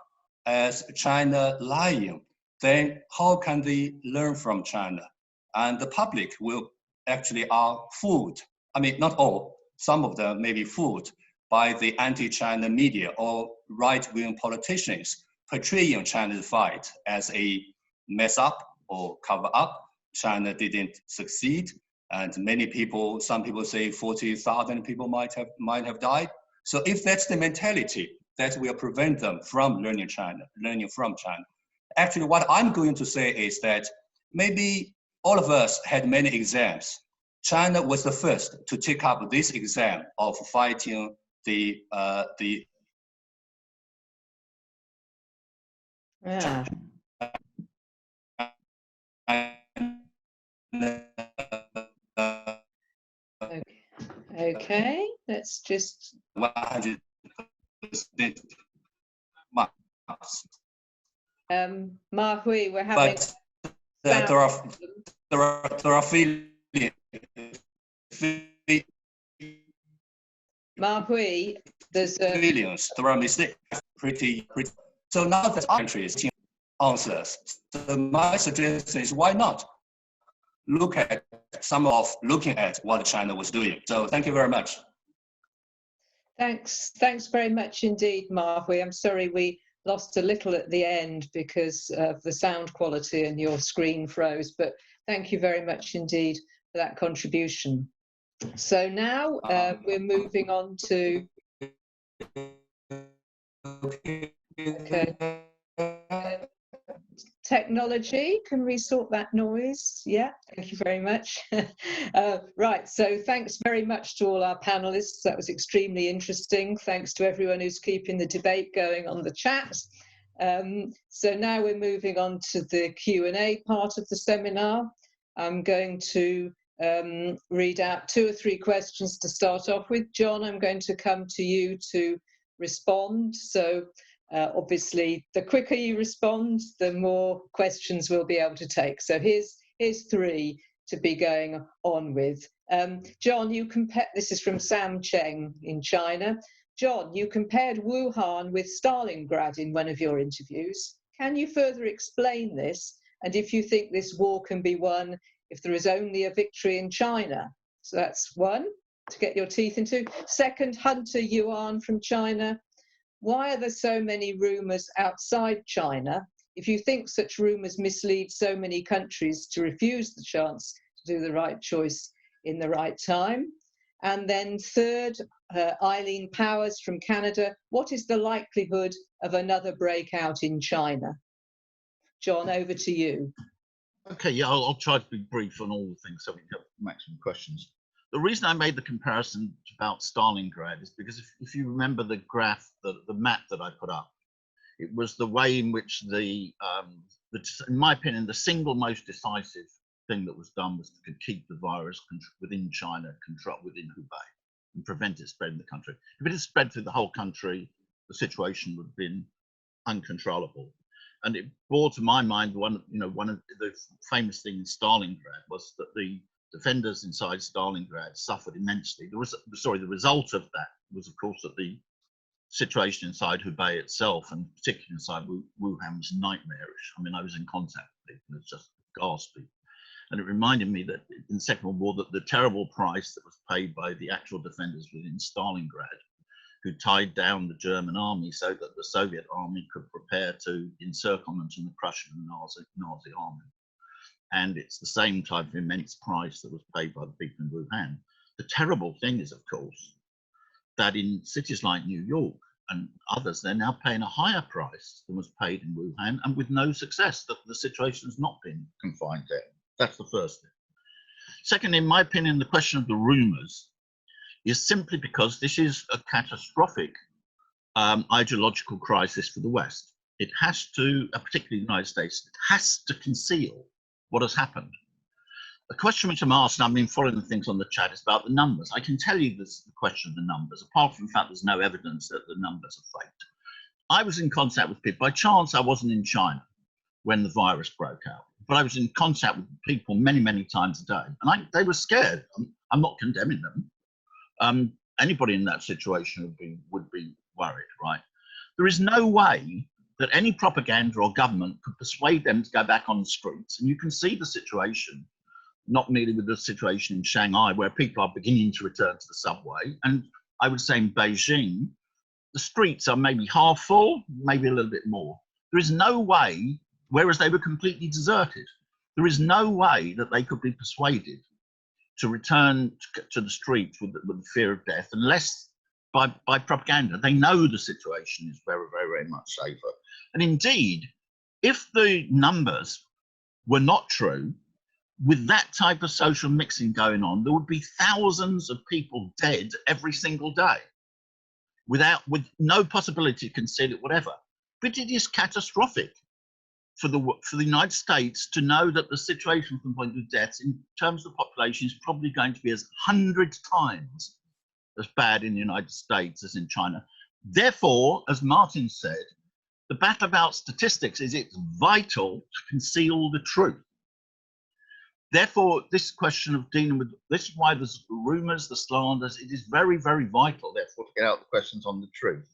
as China lying, then how can they learn from China? And the public will actually are fooled. I mean, not all, some of them may be fooled by the anti-China media or right-wing politicians portraying China's fight as a mess up or cover up. China didn't succeed, and many people, some people say 40,000 people might have died. So if that's the mentality, that will prevent them from learning from China. Actually, what I'm going to say is that maybe all of us had many exams. China was the first to take up this exam of fighting the yeah. Okay, let's just 100% Ma Hui, we're having but there are feelings. Ma Hui, there's feelings. There are mistakes. Pretty. So now the countries answers. So my suggestion is, why not look at looking at what China was doing? So thank you very much. Thanks very much indeed, Ma Hui. I'm sorry we lost a little at the end because of the sound quality and your screen froze, but thank you very much indeed for that contribution. So now we're moving on to technology. Can we sort that noise? Yeah, thank you very much. Right, so thanks very much to all our panelists. That was extremely interesting. Thanks to everyone who's keeping the debate going on the chat. So now we're moving on to the Q&A part of the seminar. I'm going to read out 2 or 3 questions to start off with. John, I'm going to come to you to respond. So obviously, the quicker you respond, the more questions we'll be able to take. So here's 3 to be going on with. John, this is from Sam Cheng in China. John, you compared Wuhan with Stalingrad in one of your interviews. Can you further explain this? And if you think this war can be won if there is only a victory in China? So that's 1 to get your teeth into. Second, Hunter Yuan from China. Why are there so many rumours outside China? If you think such rumours mislead so many countries to refuse the chance to do the right choice in the right time? And then third, Eileen Powers from Canada. What is the likelihood of another breakout in China? John, over to you. Okay, yeah, I'll try to be brief on all the things so we can have maximum questions. The reason I made the comparison about Stalingrad is because if you remember the graph, the map that I put up, it was the way in which in my opinion, the single most decisive thing that was done was to keep the virus within China, within Hubei, and prevent it spreading the country. If it had spread through the whole country, the situation would have been uncontrollable. And it brought to my mind one of the famous things in Stalingrad was that the defenders inside Stalingrad suffered immensely. The result of that was, of course, that the situation inside Hubei itself, and particularly inside Wuhan, was nightmarish. I mean, I was in contact with people, it was just ghastly. And it reminded me that in the Second World War, that the terrible price that was paid by the actual defenders within Stalingrad, who tied down the German army so that the Soviet army could prepare to encirclement in the Prussian and Nazi army. And it's the same type of immense price that was paid by the people in Wuhan. The terrible thing is, of course, that in cities like New York and others, they're now paying a higher price than was paid in Wuhan, and with no success, that the situation has not been confined there. That's the first thing. Second, in my opinion, the question of the rumors is simply because this is a catastrophic ideological crisis for the West. It has to, particularly the United States, it has to conceal what has happened. The question which I'm asked, and I've been following the things on the chat, is about the numbers. I can tell you this, the question of the numbers, apart from the fact there's no evidence that the numbers are faked. I was in contact with people. By chance, I wasn't in China when the virus broke out, but I was in contact with people many, many times a day, and they were scared. I'm not condemning them. Anybody in that situation would be worried, right? There is no way that any propaganda or government could persuade them to go back on the streets. And you can see the situation, not merely with the situation in Shanghai, where people are beginning to return to the subway. And I would say in Beijing, the streets are maybe half full, maybe a little bit more. There is no way, whereas they were completely deserted, there is no way that they could be persuaded to return to the streets with the fear of death, unless by propaganda. They know the situation is very, very, very much safer. And indeed, if the numbers were not true, with that type of social mixing going on, there would be thousands of people dead every single day, with no possibility to conceal it, whatever. But it is catastrophic for the United States to know that the situation from the point of deaths in terms of the population is probably going to be 100 times as bad in the United States as in China. Therefore, as Martin said, the battle about statistics is it's vital to conceal the truth. Therefore, this question of dealing with, this is why there's rumors, the slanders, it is very, very vital, therefore, to get out the questions on the truth.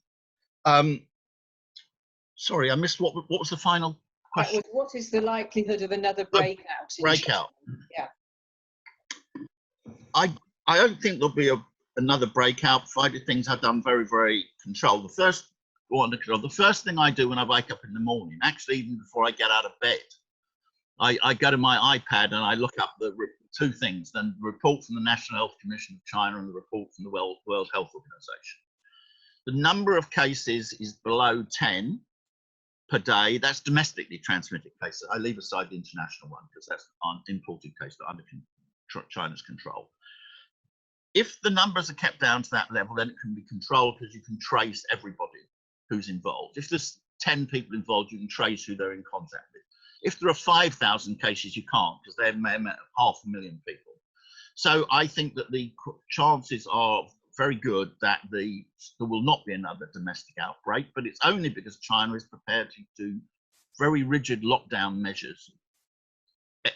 Sorry, I missed what was the final question? That was, what is the likelihood of another breakout? Breakout. Yeah. I don't think there'll be another breakout, provided things are done very, very controlled. The first thing I do when I wake up in the morning, actually even before I get out of bed, I go to my iPad and I look up the two things, then the report from the National Health Commission of China and the report from the World Health Organization. The number of cases is below 10 per day. That's domestically transmitted cases. I leave aside the international one because that's an imported case that under China's control. If the numbers are kept down to that level, then it can be controlled because you can trace everybody who's involved. If there's 10 people involved, you can trace who they're in contact with. If there are 5,000 cases, you can't, because there may have 500,000 people. So I think that the chances are very good that there will not be another domestic outbreak, but it's only because China is prepared to do very rigid lockdown measures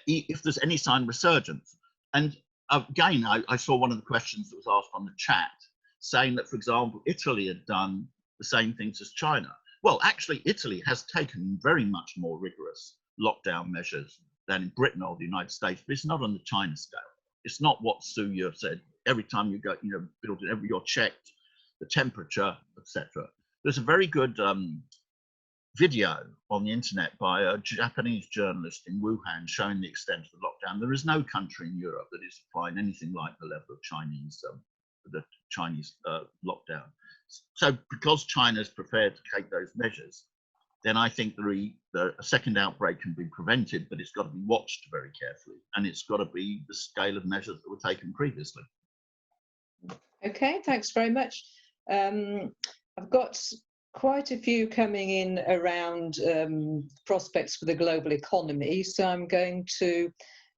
if there's any sign of resurgence. And again, I saw one of the questions that was asked on the chat saying that, for example, Italy had done the same things as China. Well, actually, Italy has taken very much more rigorous lockdown measures than in Britain or the United States, but it's not on the China scale. It's not what Suyue said. Every time you go, you're checked, the temperature, etc. There's a very good video on the internet by a Japanese journalist in Wuhan showing the extent of the lockdown. There is no country in Europe that is applying anything like the level of the Chinese lockdown. So because China is prepared to take those measures, then I think a second outbreak can be prevented, but it's got to be watched very carefully, and it's got to be the scale of measures that were taken previously. Okay, thanks very much. I've got quite a few coming in around prospects for the global economy, so I'm going to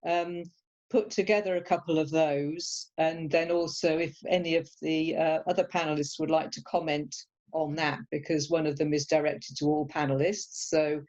put together a couple of those, and then also if any of the other panelists would like to comment on that, because one of them is directed to all panelists. So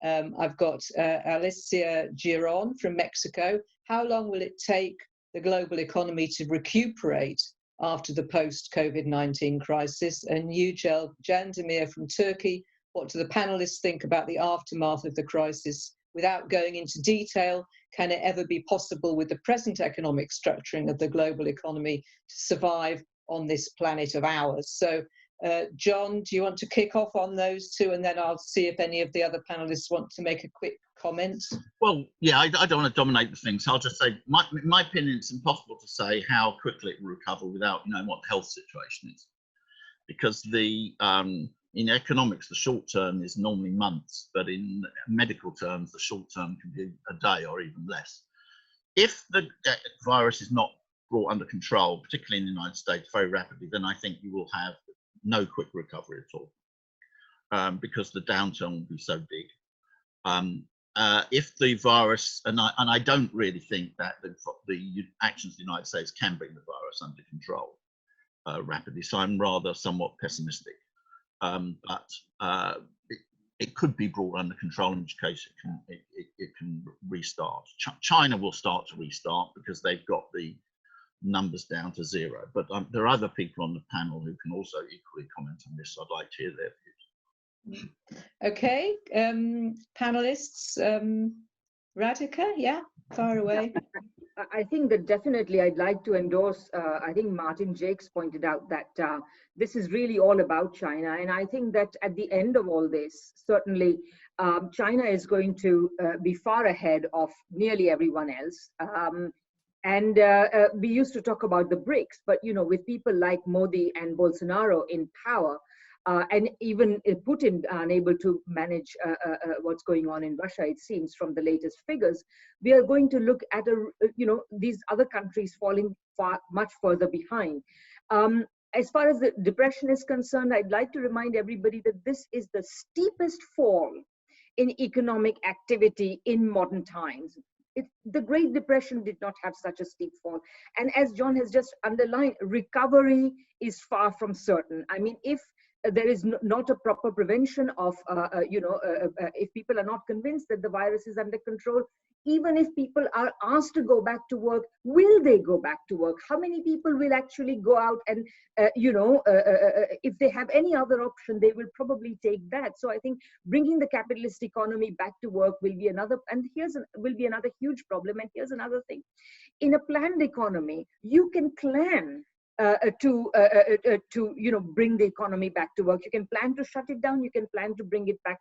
I've got Alicia Giron from Mexico. How long will it take the global economy to recuperate after the post-COVID-19 crisis? And Yücel Candemir from Turkey, what do the panelists think about the aftermath of the crisis? Without going into detail, can it ever be possible with the present economic structuring of the global economy to survive on this planet of ours? So, John, do you want to kick off on those two, and then I'll see if any of the other panelists want to make a quick comment? Well, yeah, I don't want to dominate the thing, so I'll just say, my opinion, it's impossible to say how quickly it will recover without knowing what the health situation is. Because in economics, the short term is normally months, but in medical terms, the short term can be a day or even less. If the virus is not brought under control, particularly in the United States, very rapidly, then I think you will have no quick recovery at all, because the downturn will be so big. If the virus, and I don't really think that the actions of the United States can bring the virus under control rapidly, so I'm rather somewhat pessimistic. But it could be brought under control, in which case it can restart. China will start to restart because they've got the numbers down to zero. But there are other people on the panel who can also equally comment on this. So I'd like to hear their views. Okay, panelists, Radhika, yeah, fire away. I think that definitely I'd like to endorse, I think Martin Jacques pointed out that this is really all about China. And I think that at the end of all this, certainly China is going to be far ahead of nearly everyone else. And we used to talk about the BRICS, but with people like Modi and Bolsonaro in power, and even Putin unable to manage what's going on in Russia, it seems, from the latest figures, we are going to look at these other countries falling much further behind. As far as the depression is concerned, I'd like to remind everybody that this is the steepest fall in economic activity in modern times. The Great Depression did not have such a steep fall. And as John has just underlined, recovery is far from certain. I mean, if there is not a proper prevention of, if people are not convinced that the virus is under control, even if people are asked to go back to work, will they go back to work? How many people will actually go out and, if they have any other option, they will probably take that. So I think bringing the capitalist economy back to work will be another, and will be another huge problem. And here's another thing. In a planned economy, you can plan to bring the economy back to work. You can plan to shut it down. You can plan to bring it back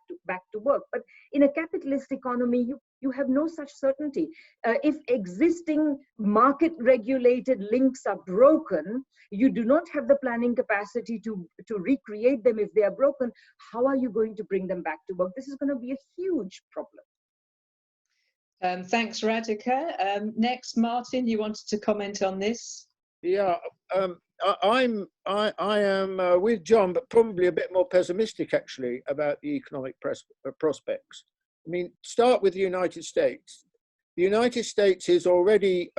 to work. But in a capitalist economy, you have no such certainty. If existing market-regulated links are broken, you do not have the planning capacity to recreate them. If they are broken, how are you going to bring them back to work? This is going to be a huge problem. Thanks, Radhika. Next, Martin, you wanted to comment on this? Yeah, I am with John, but probably a bit more pessimistic actually about the economic prospects. I mean, start with the United States. The United States is already,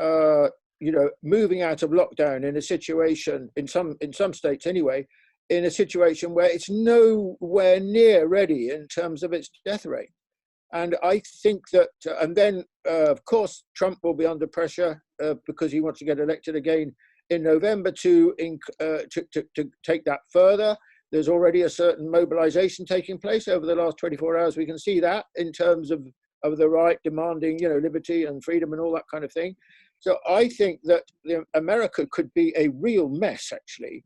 moving out of lockdown in a situation, in some states anyway, in a situation where it's nowhere near ready in terms of its death rate. And I think that, and then of course, Trump will be under pressure because he wants to get elected again in November to take that further. There's already a certain mobilization taking place over the last 24 hours. We can see that in terms of the right demanding, liberty and freedom and all that kind of thing. So I think that America could be a real mess, actually,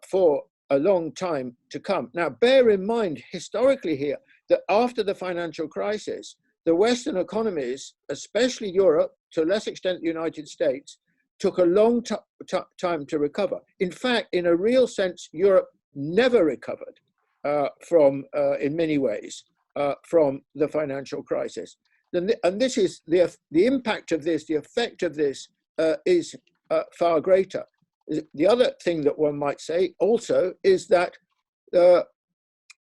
for a long time to come. Now, bear in mind, historically here, that after the financial crisis, the Western economies, especially Europe, to a less extent the United States, took a long time to recover. In fact, in a real sense, Europe never recovered in many ways, from the financial crisis. And this is the impact of this, the effect of this is far greater. The other thing that one might say also is that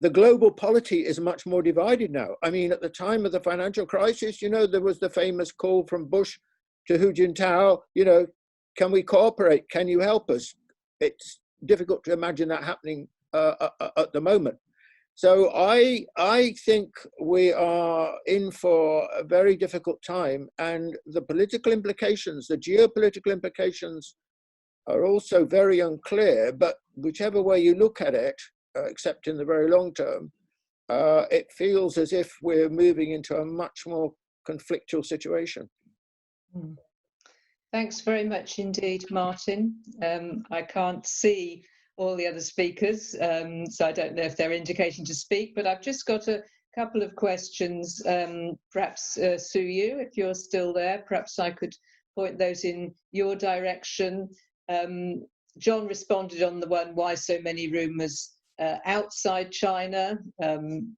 the global polity is much more divided now. I mean, at the time of the financial crisis, you know, there was the famous call from Bush to Hu Jintao, you know, can we cooperate? Can you help us? It's difficult to imagine that happening at the moment. So I think we are in for a very difficult time, and the political implications, the geopolitical implications are also very unclear, but whichever way you look at it, except in the very long term, it feels as if we're moving into a much more conflictual situation. Thanks very much indeed, Martin. I can't see all the other speakers, so I don't know if they're indicating to speak, but I've just got a couple of questions. Perhaps Suyue, if you're still there, perhaps I could point those in your direction. John responded on the one, why so many rumours outside China?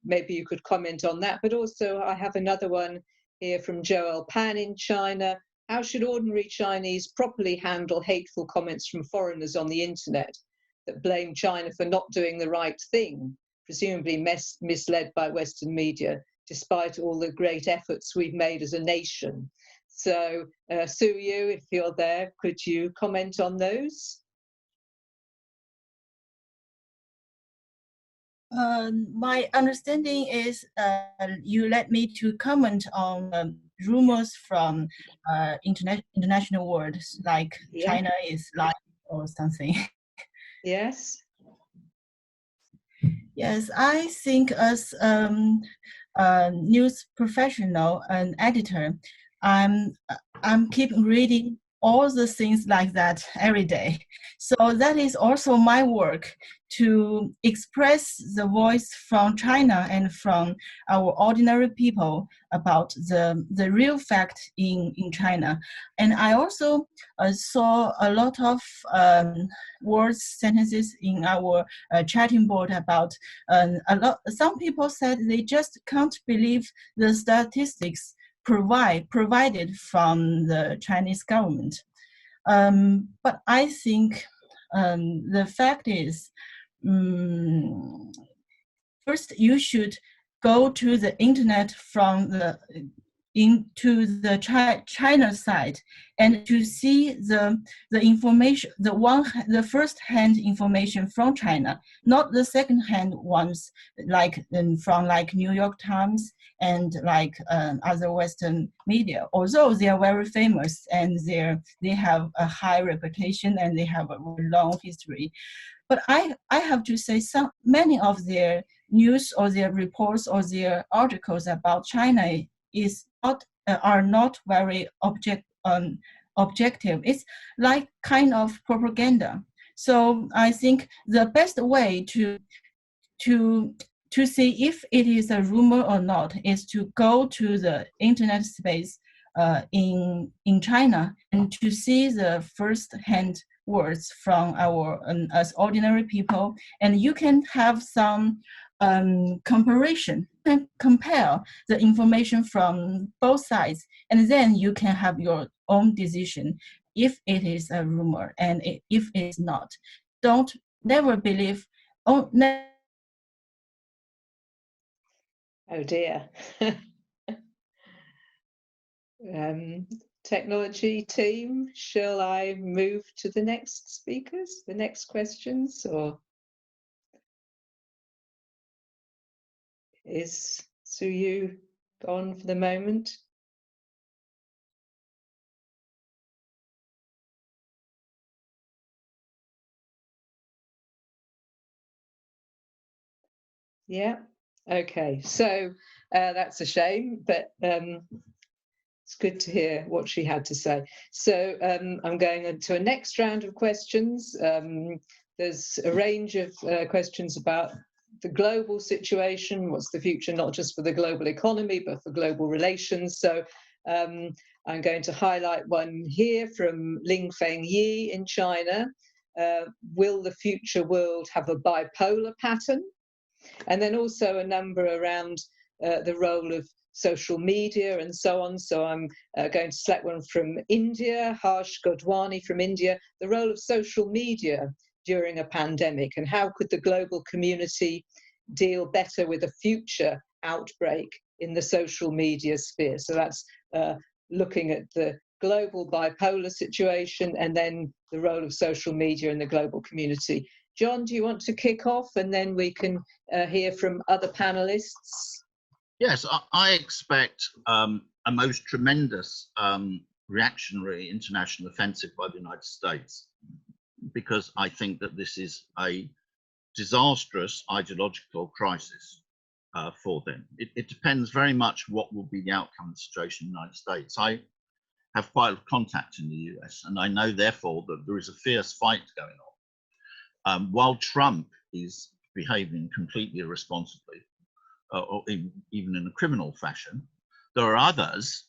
Maybe you could comment on that, but also I have another one here from Joel Pan in China. How should ordinary Chinese properly handle hateful comments from foreigners on the internet that blame China for not doing the right thing, presumably misled by Western media, despite all the great efforts we've made as a nation? So, Suyue, if you're there, could you comment on those? My understanding is you let me to comment on rumors from international world, like China is lying or something. Yes. Yes, I think as a news professional and editor, I'm keep reading all the things like that every day. So that is also my work, to express the voice from China and from our ordinary people about the real fact in China. And I also saw a lot of words, sentences in our chatting board about some people said they just can't believe the statistics provided from the Chinese government. But I think the fact is, first you should go to the internet from into the China side and to see the information, the first-hand information from China, not the second-hand ones like from like New York Times and like other Western media. Although they are very famous and they have a high reputation and they have a long history, but I have to say many of their news or their reports or their articles about China are not very objective. It's like kind of propaganda. So I think the best way to see if it is a rumor or not is to go to the internet space in China and to see the first-hand words from our as ordinary people, and you can have some comparison and compare the information from both sides, and then you can have your own decision if it is a rumor and if it is not. Never believe. Oh dear. Technology team, shall I move to the next speakers, the next questions, or is Suyue gone for the moment? Yeah, okay, so that's a shame, but it's good to hear what she had to say. So I'm going into a next round of questions. There's a range of questions about the global situation, what's the future, not just for the global economy, but for global relations. So I'm going to highlight one here from Lingfeng Yi in China. Will the future world have a bipolar pattern? And then also a number around the role of social media and so on. So I'm going to select one from India, Harsh Godwani from India, the role of social media during a pandemic, and how could the global community deal better with a future outbreak in the social media sphere. So that's looking at the global bipolar situation and then the role of social media in the global community. John, do you want to kick off and then we can hear from other panelists? Yes, I expect a most tremendous reactionary international offensive by the United States, because I think that this is a disastrous ideological crisis for them. It depends very much what will be the outcome of the situation in the United States. I have quite a lot of contact in the US, and I know therefore that there is a fierce fight going on. While Trump is behaving completely irresponsibly, or even in a criminal fashion, there are others,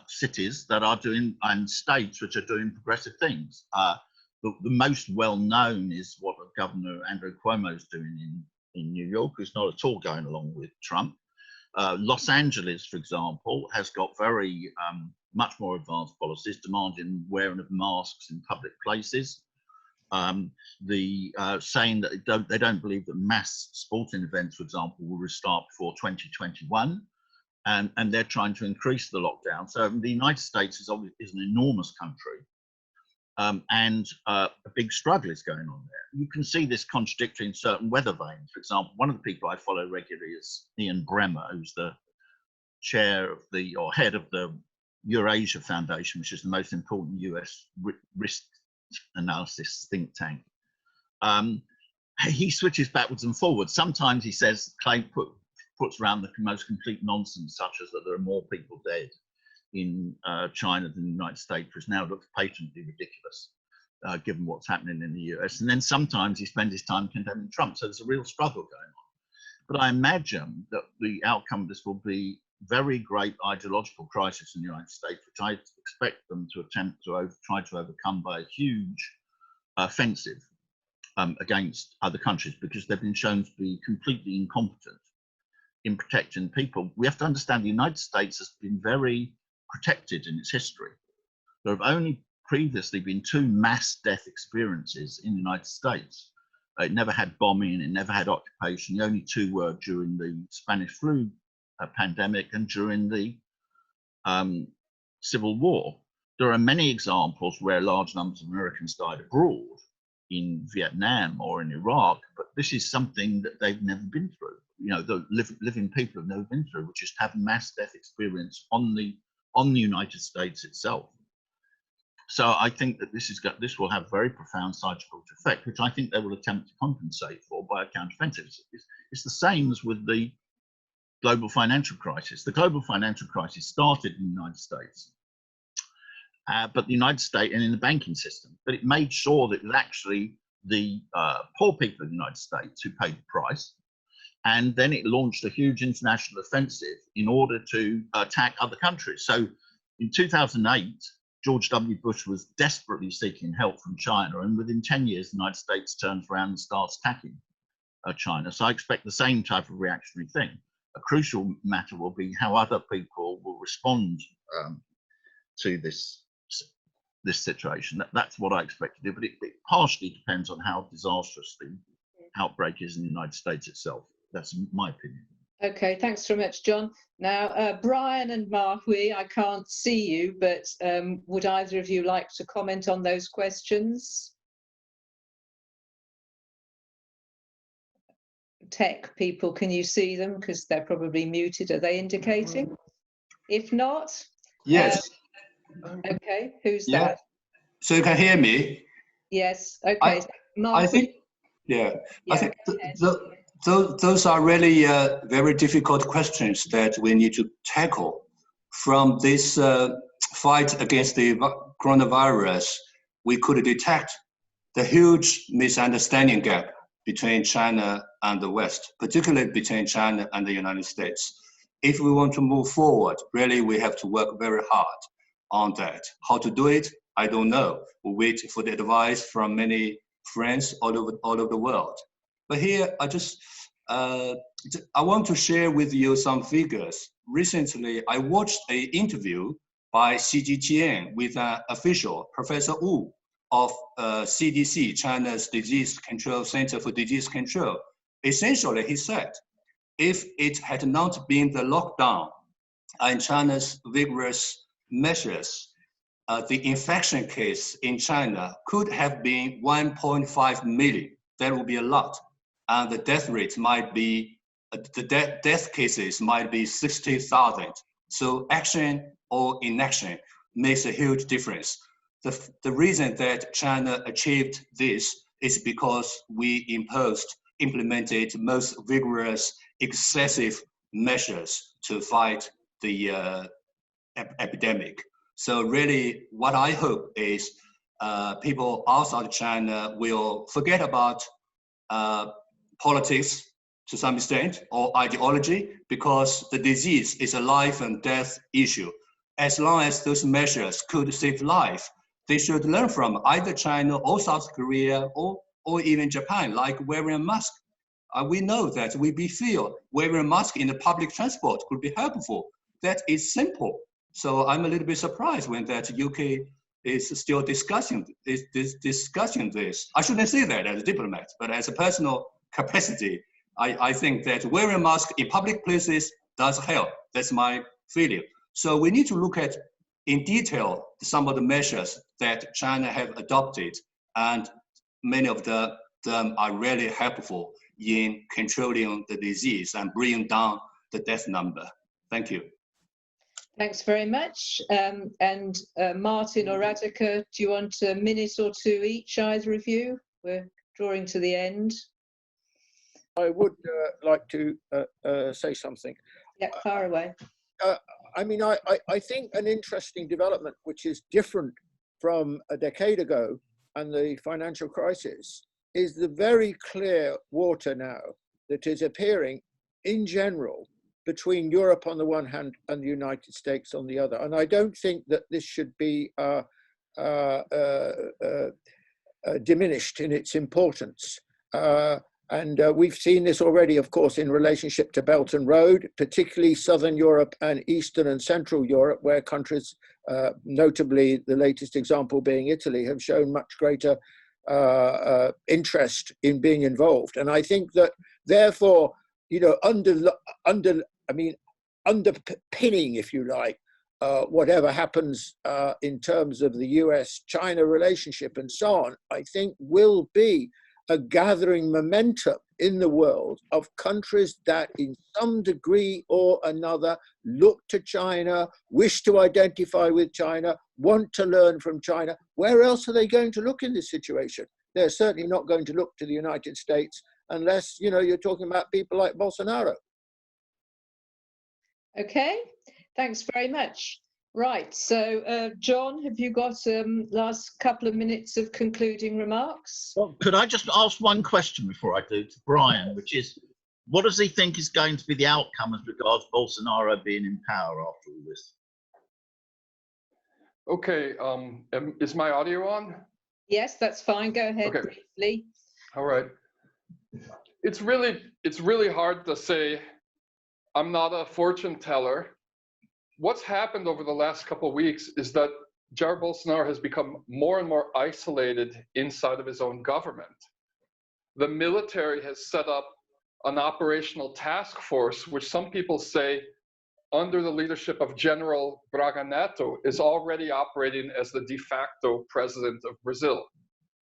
cities that are doing, and states which are doing progressive things. The most well-known is what Governor Andrew Cuomo is doing in New York, who's not at all going along with Trump. Los Angeles, for example, has got very much more advanced policies demanding wearing of masks in public places. Saying that they don't believe that mass sporting events, for example, will restart before 2021, and they're trying to increase the lockdown. So the United States is an enormous country, and a big struggle is going on there. You can see this contradictory in certain weather vanes. For example, one of the people I follow regularly is Ian Bremmer, who's the chair of or head of the Eurasia Foundation, which is the most important US risk analysis think tank. He switches backwards and forwards. Sometimes he says, puts around the most complete nonsense, such as that there are more people dead in China than the United States, which now looks patently ridiculous, given what's happening in the US. And then sometimes he spends his time condemning Trump. So there's a real struggle going on. But I imagine that the outcome of this will be very great ideological crisis in the United States, which I expect them to attempt to try to overcome by a huge offensive against other countries, because they've been shown to be completely incompetent in protecting people. We have to understand the United States has been very protected in its history. There have only previously been 2 mass death experiences in the United States. It never had bombing, it never had occupation. The only 2 were during the Spanish flu pandemic and during the Civil War. There are many examples where large numbers of Americans died abroad, in Vietnam or in Iraq, but this is something that they've never been through. You know, the living people have never been through, which is to have mass death experience on the United States itself. So I think that this will have very profound psychological effect, which I think they will attempt to compensate for by a counteroffensive. It's the same as with the global financial crisis. The global financial crisis started in the United States, but the United States and in the banking system, but it made sure that it was actually the poor people of the United States who paid the price. And then it launched a huge international offensive in order to attack other countries. So in 2008, George W. Bush was desperately seeking help from China, and within 10 years, the United States turns around and starts attacking China. So I expect the same type of reactionary thing. A crucial matter will be how other people will respond to this situation. That's what I expect to do, but it partially depends on how disastrous the outbreak is in the United States itself. That's my opinion. Okay, thanks very much, John. Now, Brian and Marhui, I can't see you, but would either of you like to comment on those questions? Tech people, can you see them? Because they're probably muted. Are they indicating? If not? Yes. Okay, who's that? So you can hear me? Yes, okay. I think, I think those are really very difficult questions that we need to tackle. From this fight against the coronavirus, we could detect the huge misunderstanding gap between China and the West, particularly between China and the United States. If we want to move forward, really we have to work very hard on that. How to do it, I don't know. We'll wait for the advice from many friends all over the world. But here, I want to share with you some figures. Recently, I watched an interview by CGTN with an official, Professor Wu of CDC, China's Disease Control Center for Disease Control. essentially, he said, if it had not been the lockdown and China's vigorous measures, the infection case in China could have been 1.5 million. That would be a lot. And the death rate might be, death cases might be 60,000. So action or inaction makes a huge difference. The reason that China achieved this is because we implemented most vigorous, excessive measures to fight the epidemic. So really, what I hope is people outside China will forget about politics to some extent or ideology, because the disease is a life and death issue. As long as those measures could save life, they should learn from either China or South Korea or even Japan, like wearing a mask. We know that we feel wearing a mask in the public transport could be helpful. That is simple. So I'm a little bit surprised when that UK is still discussing this. I shouldn't say that as a diplomat, but as a personal capacity, I think that wearing a mask in public places does help. That's my feeling. So we need to look at in detail some of the measures that China have adopted, and many of them are really helpful in controlling the disease and bringing down the death number. Thank you. Thanks very much. Martin or Radhika, do you want a minute or two each, either of you? We're drawing to the end. I would like to say something. Yeah, far away. I mean, I think an interesting development, which is different from a decade ago and the financial crisis, is the very clear water now that is appearing in general between Europe on the one hand and the United States on the other. And I don't think that this should be diminished in its importance. And we've seen this already, of course, in relationship to Belt and Road, particularly Southern Europe and Eastern and Central Europe, where countries, notably the latest example being Italy, have shown much greater interest in being involved. And I think that, therefore, you know, underpinning, if you like, whatever happens in terms of the US-China relationship and so on, I think will be a gathering momentum in the world of countries that in some degree or another look to China, wish to identify with China, want to learn from China. Where else are they going to look in this situation? They're certainly not going to look to the United States unless, you know, you're talking about people like Bolsonaro. Okay, thanks very much. Right, so John, have you got last couple of minutes of concluding remarks? Well, could I just ask one question before I do to Brian, which is, what does he think is going to be the outcome as regards Bolsonaro being in power after all this? Okay, is my audio on? Yes, that's fine. Go ahead, okay. Briefly. All right. It's really hard to say. I'm not a fortune teller. What's happened over the last couple of weeks is that Jair Bolsonaro has become more and more isolated inside of his own government. The military has set up an operational task force, which some people say, under the leadership of General Braga Neto, is already operating as the de facto president of Brazil.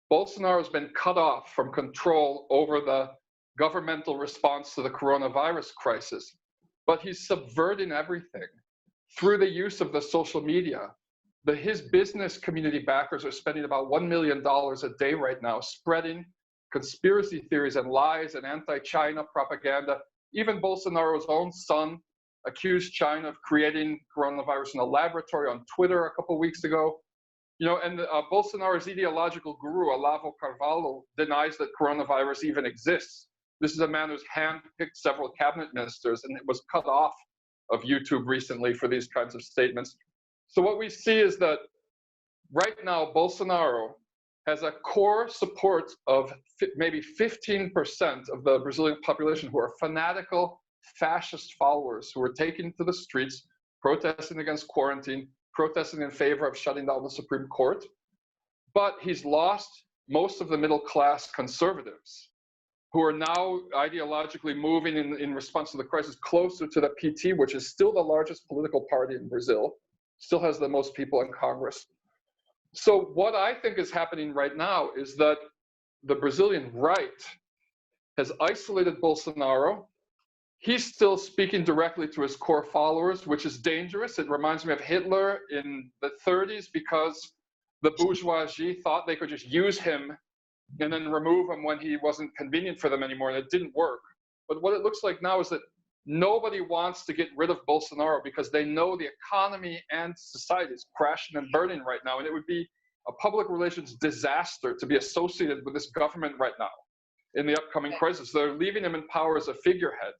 Bolsonaro has been cut off from control over the governmental response to the coronavirus crisis, but he's subverting everything through the use of the social media. His business community backers are spending about $1 million a day right now, spreading conspiracy theories and lies and anti-China propaganda. Even Bolsonaro's own son accused China of creating coronavirus in a laboratory on Twitter a couple of weeks ago. You know, and Bolsonaro's ideological guru, Olavo Carvalho, denies that coronavirus even exists. This is a man who's handpicked several cabinet ministers and it was cut off of YouTube recently for these kinds of statements. So what we see is that right now, Bolsonaro has a core support of maybe 15% of the Brazilian population who are fanatical fascist followers who are taking to the streets, protesting against quarantine, protesting in favor of shutting down the Supreme Court. But he's lost most of the middle class conservatives. who are now ideologically moving in response to the crisis closer to the PT, which is still the largest political party in Brazil, still has the most people in Congress. So what I think is happening right now is that the Brazilian right has isolated Bolsonaro. He's still speaking directly to his core followers, which is dangerous. It reminds me of Hitler in the 30s, because the bourgeoisie thought they could just use him and then remove him when he wasn't convenient for them anymore, and it didn't work. But what it looks like now is that nobody wants to get rid of Bolsonaro because they know the economy and society is crashing and burning right now, and it would be a public relations disaster to be associated with this government right now in the upcoming crisis. They're leaving him in power as a figurehead.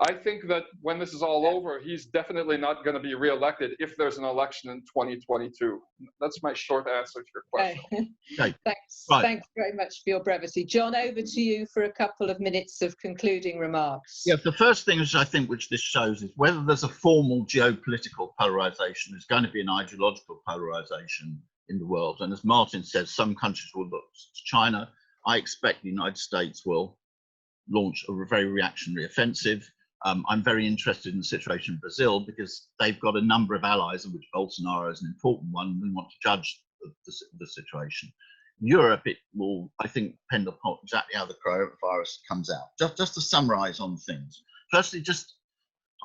I think that when this is all over, he's definitely not going to be reelected if there's an election in 2022. That's my short answer to your question. Okay. Thanks. Right. Thanks very much for your brevity. John, over to you for a couple of minutes of concluding remarks. Yeah, the first thing which I think which this shows is whether there's a formal geopolitical polarization, there's going to be an ideological polarization in the world. And as Martin says, some countries will look to China. I expect the United States will launch a very reactionary offensive. I'm very interested in the situation in Brazil because they've got a number of allies, of which Bolsonaro is an important one. And we want to judge the situation. In Europe, it will, I think, depend upon exactly how the coronavirus comes out. Just to summarize on things. Firstly,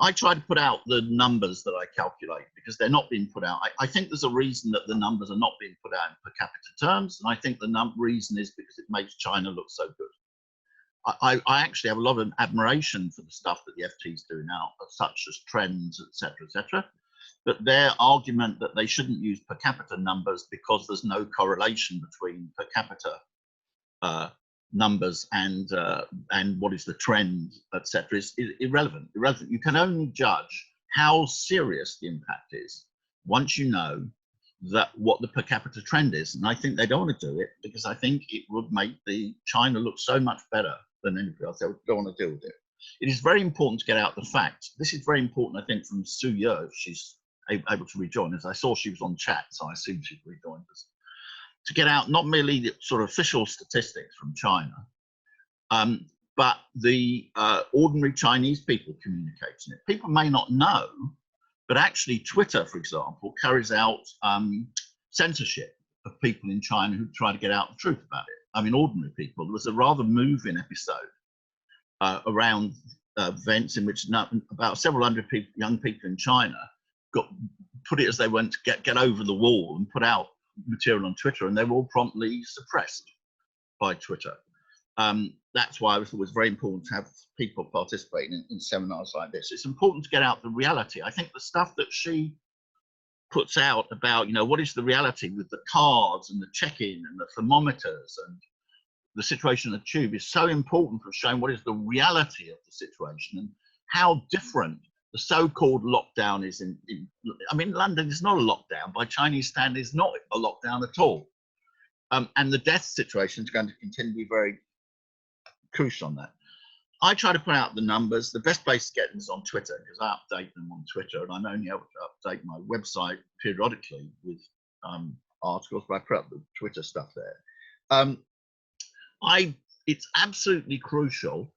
I try to put out the numbers that I calculate because they're not being put out. I think there's a reason that the numbers are not being put out in per capita terms. And I think the reason is because it makes China look so good. I actually have a lot of admiration for the stuff that the FT is doing now, such as trends, etc. But their argument that they shouldn't use per capita numbers because there's no correlation between per capita numbers and what is the trend, etc., is irrelevant. You can only judge how serious the impact is once you know that what the per capita trend is. And I think they don't want to do it because I think it would make China look so much better than anybody else. They don't want to deal with it. It is very important to get out the facts. This is very important, I think, from Suyue, if she's able to rejoin us. I saw she was on chat, so I assume she's rejoined us. To get out not merely the sort of official statistics from China, but the ordinary Chinese people communicating it. People may not know, but actually Twitter, for example, carries out censorship of people in China who try to get out the truth about it. I mean, ordinary people. There was a rather moving episode around events in which about several hundred young people in China put it as they went to get over the wall and put out material on Twitter, and they were all promptly suppressed by Twitter. That's why I thought it was very important to have people participating in seminars like this. It's important to get out the reality. I think the stuff that she puts out about, what is the reality with the cards and the check-in and the thermometers and the situation in the tube is so important for showing what is the reality of the situation and how different the so-called lockdown is I mean, London is not a lockdown. By Chinese standards, it's not a lockdown at all. And the death situation is going to continue to be very crucial on that. I try to put out the numbers. The best place to get them is on Twitter because I update them on Twitter, and I'm only able to update my website periodically with articles, but I put up the Twitter stuff there. It's absolutely crucial,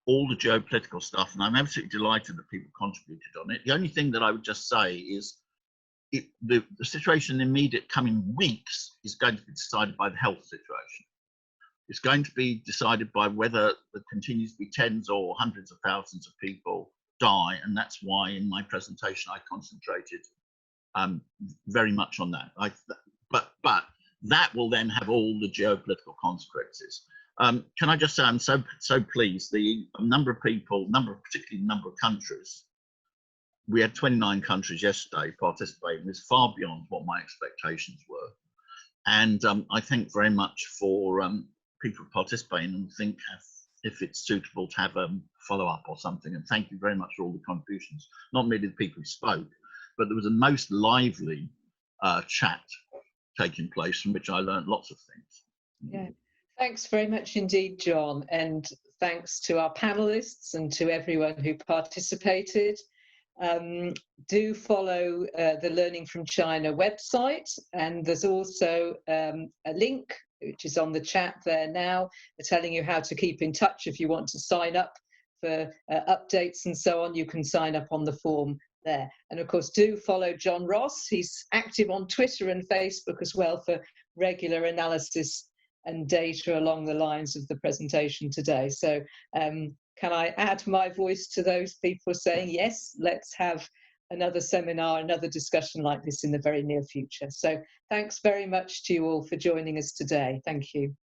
all the geopolitical stuff, and I'm absolutely delighted that people contributed on it. The only thing that I would just say is the situation in the immediate coming weeks is going to be decided by the health situation. It's going to be decided by whether there continues to be tens or hundreds of thousands of people die, and that's why in my presentation I concentrated very much on that. But that will then have all the geopolitical consequences. Can I just say I'm so pleased. The number of people, particularly the number of countries. We had 29 countries yesterday participating. It's far beyond what my expectations were, and I thank very much for people participating and think if it's suitable to have a follow-up or something. And thank you very much for all the contributions. Not merely the people who spoke, but there was a most lively chat taking place from which I learned lots of things. Yeah, thanks very much indeed, John. And thanks to our panelists and to everyone who participated. Do follow the Learning from China website, and there's also a link which is on the chat there now, telling you how to keep in touch if you want to sign up for updates and so on. You can sign up on the form there. And of course, do follow John Ross. He's active on Twitter and Facebook as well for regular analysis and data along the lines of the presentation today. So can I add my voice to those people saying, yes, let's have another seminar, another discussion like this in the very near future. So thanks very much to you all for joining us today. Thank you.